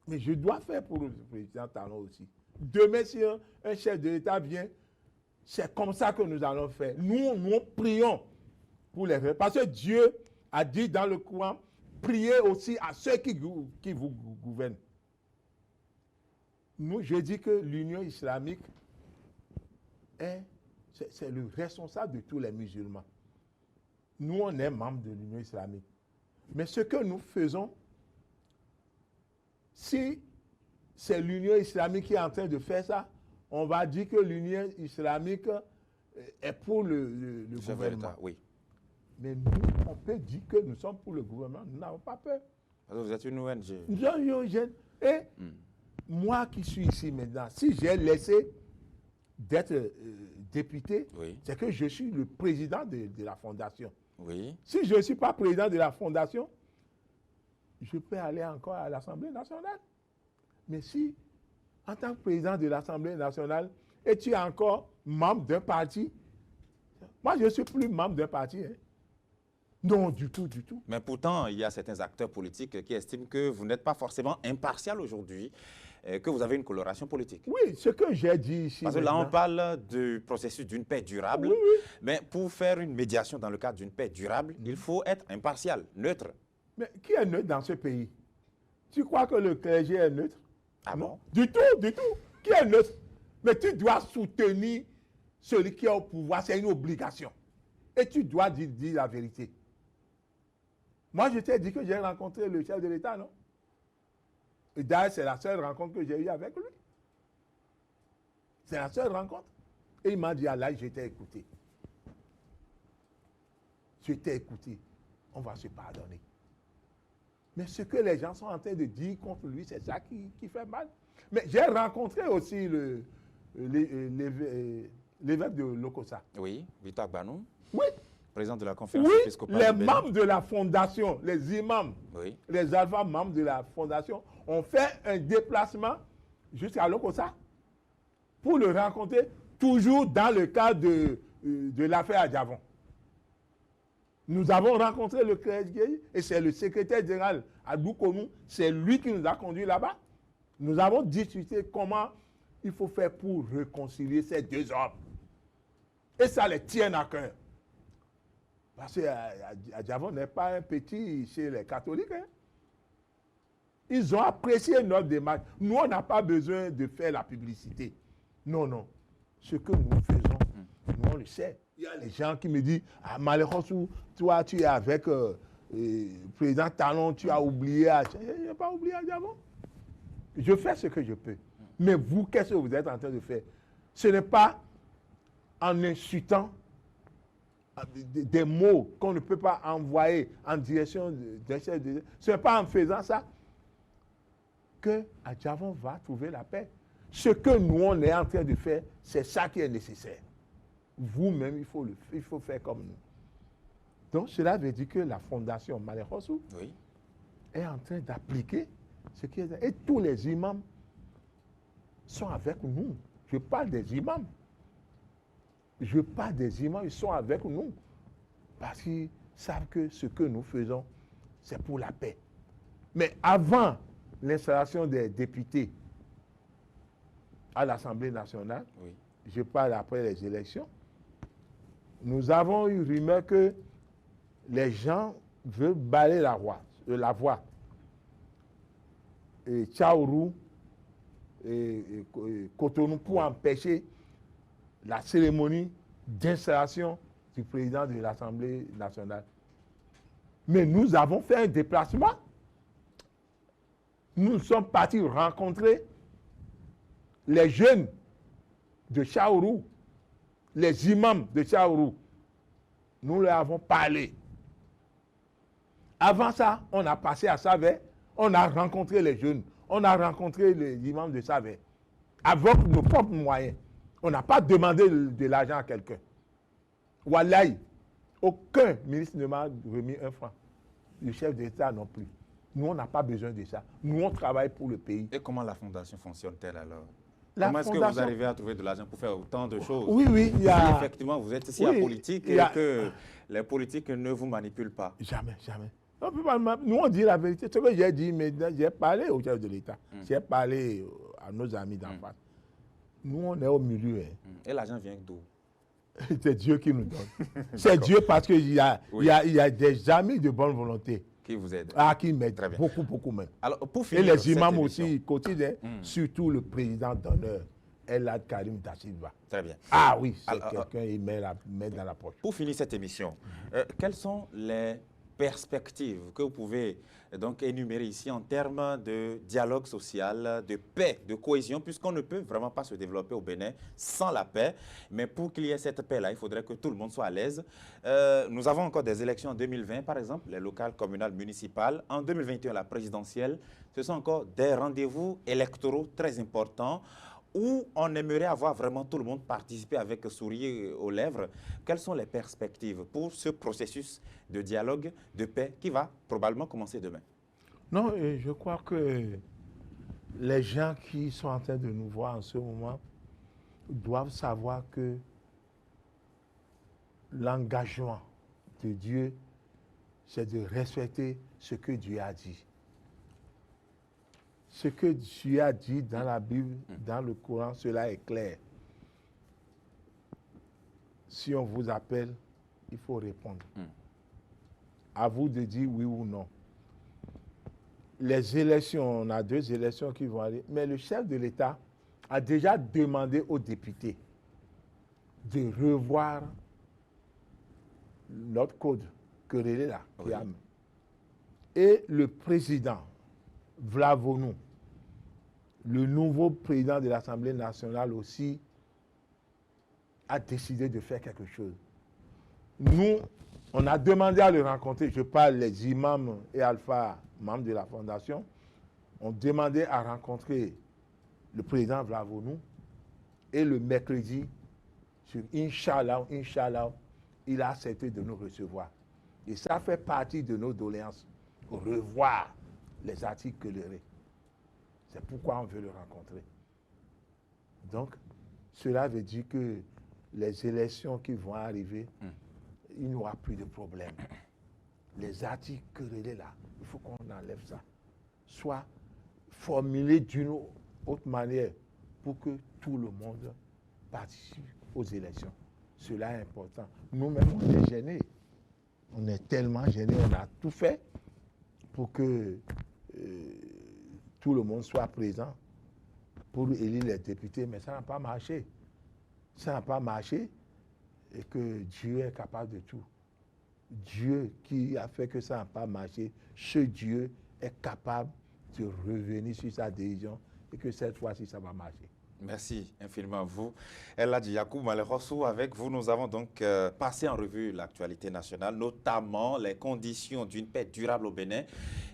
mais je dois faire pour le président Talon aussi. Demain, si un chef de l'État vient, c'est comme ça que nous allons faire. Nous prions pour les frères. Parce que Dieu a dit dans le Coran, priez aussi à ceux qui vous gouvernent. Nous, je dis que l'Union islamique c'est le responsable de tous les musulmans. Nous, on est membres de l'Union islamique. Mais ce que nous faisons, si c'est l'Union islamique qui est en train de faire ça, on va dire que l'Union islamique est pour le gouvernement. Oui. Mais nous, on peut dire que nous sommes pour le gouvernement. Nous n'avons pas peur. Alors vous êtes une ONG. Nous sommes une ONG. Et moi qui suis ici maintenant, si j'ai laissé d'être député, c'est que je suis le président de la fondation. Oui. Si je ne suis pas président de la fondation, je peux aller encore à l'Assemblée nationale. Mais si, en tant que président de l'Assemblée nationale, et tu es encore membre d'un parti, moi je ne suis plus membre d'un parti. Hein. Non, du tout, du tout. Mais pourtant, il y a certains acteurs politiques qui estiment que vous n'êtes pas forcément impartial aujourd'hui, que vous avez une coloration politique. Oui, ce que j'ai dit ici. Parce que là, on parle du processus d'une paix durable. Oui, oui. Mais pour faire une médiation dans le cadre d'une paix durable, il faut être impartial, neutre. Mais qui est neutre dans ce pays? Tu crois que le clergé est neutre? Ah bon? Du tout, du tout. Qui est neutre? Mais tu dois soutenir celui qui est au pouvoir, c'est une obligation. Et tu dois dire la vérité. Moi, je t'ai dit que j'ai rencontré le chef de l'État, non? Et d'ailleurs, c'est la seule rencontre que j'ai eue avec lui. C'est la seule rencontre. Et il m'a dit, Allah, je t'ai écouté. je t'ai écouté, on va se pardonner. Mais ce que les gens sont en train de dire contre lui, c'est ça qui fait mal. Mais j'ai rencontré aussi l'évêque de Lokossa. Oui, Victor Agbanou. Oui. Président de la conférence Oui, épiscopale. les membres de la fondation, les imams, oui. les alphas membres de la fondation ont fait un déplacement jusqu'à Lokossa pour le rencontrer, toujours dans le cadre de l'affaire Adjavon. Nous avons rencontré le clergé et c'est le secrétaire général Abdou Konou, c'est lui qui nous a conduits là-bas. Nous avons discuté comment il faut faire pour réconcilier ces deux hommes. Et ça les tient à cœur. Parce qu'Adjavon n'est pas un petit chez les catholiques. Hein. Ils ont apprécié notre démarche. Nous, on n'a pas besoin de faire la publicité. Non, non. Ce que nous faisons, nous, on le sait. Il y a les gens qui me disent, ah, malheureusement, toi, tu es avec le président Talon, tu as oublié. Je n'ai pas oublié Adjavon. Je fais ce que je peux. Mais vous, qu'est-ce que vous êtes en train de faire? Ce n'est pas en insultant des mots qu'on ne peut pas envoyer en direction d'un chef de... Ce n'est pas en faisant ça que Adjavon va trouver la paix. Ce que nous, on est en train de faire, c'est ça qui est nécessaire. Vous-même, il faut faire comme nous. Donc, cela veut dire que la fondation Malekhossou est en train d'appliquer ce qui est... Et tous les imams sont avec nous. Je parle des imams. Je parle des imams, ils sont avec nous. Parce qu'ils savent que ce que nous faisons, c'est pour la paix. Mais avant l'installation des députés à l'Assemblée nationale, je parle après les élections, nous avons eu rumeur que les gens veulent balayer la voie. Et Tchaourou et Cotonou pour empêcher la cérémonie d'installation du président de l'Assemblée nationale. Mais nous avons fait un déplacement. Nous sommes partis rencontrer les jeunes de Tchaourou, les imams de Tchaourou. Nous leur avons parlé. Avant ça, on a passé à Savé, on a rencontré les jeunes, on a rencontré les imams de Savé, avec nos propres moyens. On n'a pas demandé de l'argent à quelqu'un. Wallahi, aucun ministre ne m'a remis un franc. Le chef d'État non plus. Nous, on n'a pas besoin de ça. Nous, on travaille pour le pays. Et comment la fondation fonctionne-t-elle alors? Comment est-ce que vous arrivez à trouver de l'argent pour faire autant de choses? Oui, oui. Si effectivement, vous êtes ici à politique et que les politiques ne vous manipulent pas. Jamais, jamais. Nous, on dit la vérité. Ce que j'ai dit, mais j'ai parlé au chef de l'État. J'ai parlé à nos amis d'en face. Nous, on est au milieu. Et l'argent vient d'où? C'est Dieu qui nous donne. C'est Dieu parce qu'il y a des amis de bonne volonté. Qui vous aident. Qui m'aident. Beaucoup, beaucoup même. Alors, pour finir, et les imams aussi, quotidiens, surtout le président d'honneur, Elad Karim Dasilva. Très bien. Ah oui, c'est quelqu'un qui met dans la poche. Pour finir cette émission, quelles sont les perspectives que vous pouvez donc énumérer ici en termes de dialogue social, de paix, de cohésion, puisqu'on ne peut vraiment pas se développer au Bénin sans la paix. Mais pour qu'il y ait cette paix-là, il faudrait que tout le monde soit à l'aise. Nous avons encore des élections en 2020, par exemple, les locales, communales, municipales. En 2021, la présidentielle. Ce sont encore des rendez-vous électoraux très importants où on aimerait avoir vraiment tout le monde participer avec sourire aux lèvres. Quelles sont les perspectives pour ce processus de dialogue, de paix qui va probablement commencer demain? Non, je crois que les gens qui sont en train de nous voir en ce moment doivent savoir que l'engagement de Dieu, c'est de respecter ce que Dieu a dit. Ce que Dieu a dit dans la Bible, dans le Coran, cela est clair. Si on vous appelle, il faut répondre. À vous de dire oui ou non. Les élections, on a 2 élections qui vont aller, mais le chef de l'État a déjà demandé aux députés de revoir notre code querellé là. Oui. Et le président Vlavonou, le nouveau président de l'Assemblée nationale aussi, a décidé de faire quelque chose. Nous, On a demandé à le rencontrer. Je parle les imams et alpha, membres de la fondation. On demandait à rencontrer le président Vlavonou. Et le mercredi, sur Inch'Allah, il a accepté de nous recevoir. Et ça fait partie de nos doléances. Revoir les articles colorés. C'est pourquoi on veut le rencontrer. Donc, cela veut dire que les élections qui vont arriver, il n'y aura plus de problème. Les articles querellés là, il faut qu'on enlève ça. Soit formulé d'une autre manière pour que tout le monde participe aux élections. Cela est important. Nous-mêmes, on est gênés. On est tellement gênés, on a tout fait pour que tout le monde soit présent pour élire les députés, mais ça n'a pas marché. Ça n'a pas marché et que Dieu est capable de tout. Dieu qui a fait que ça n'a pas marché, ce Dieu est capable de revenir sur sa décision et que cette fois-ci, ça va marcher. Merci infiniment à vous. Eladji Yacoub Malekhossou, avec vous, nous avons donc passé en revue l'actualité nationale, notamment les conditions d'une paix durable au Bénin.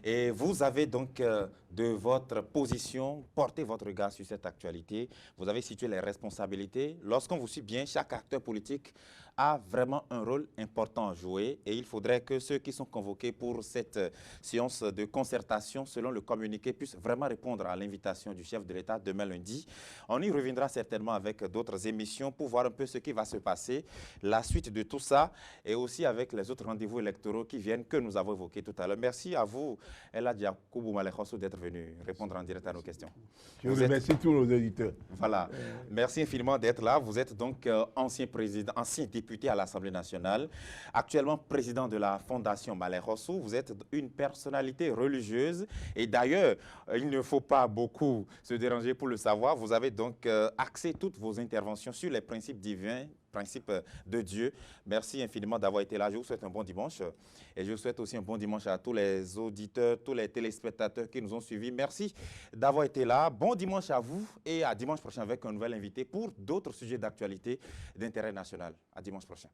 Et vous avez donc, de votre position, porté votre regard sur cette actualité. Vous avez situé les responsabilités. Lorsqu'on vous suit bien, chaque acteur politique a vraiment un rôle important à jouer et il faudrait que ceux qui sont convoqués pour cette séance de concertation, selon le communiqué, puissent vraiment répondre à l'invitation du chef de l'État demain lundi. On y reviendra certainement avec d'autres émissions pour voir un peu ce qui va se passer, la suite de tout ça et aussi avec les autres rendez-vous électoraux qui viennent, que nous avons évoqués tout à l'heure. Merci à vous, Eladji Yacoub Malekhossou, d'être venu répondre en direct à nos questions. Je remercie tous nos auditeurs. Voilà. Merci infiniment d'être là. Vous êtes donc ancien président, ancien député à l'Assemblée nationale, actuellement président de la Fondation Malekhossou. Vous êtes une personnalité religieuse et d'ailleurs, il ne faut pas beaucoup se déranger pour le savoir. Vous avez donc axé toutes vos interventions sur les principes divins, principes de Dieu. Merci infiniment d'avoir été là. Je vous souhaite un bon dimanche et je souhaite aussi un bon dimanche à tous les auditeurs, tous les téléspectateurs qui nous ont suivis. Merci d'avoir été là. Bon dimanche à vous et à dimanche prochain avec un nouvel invité pour d'autres sujets d'actualité d'intérêt national. À dimanche prochain.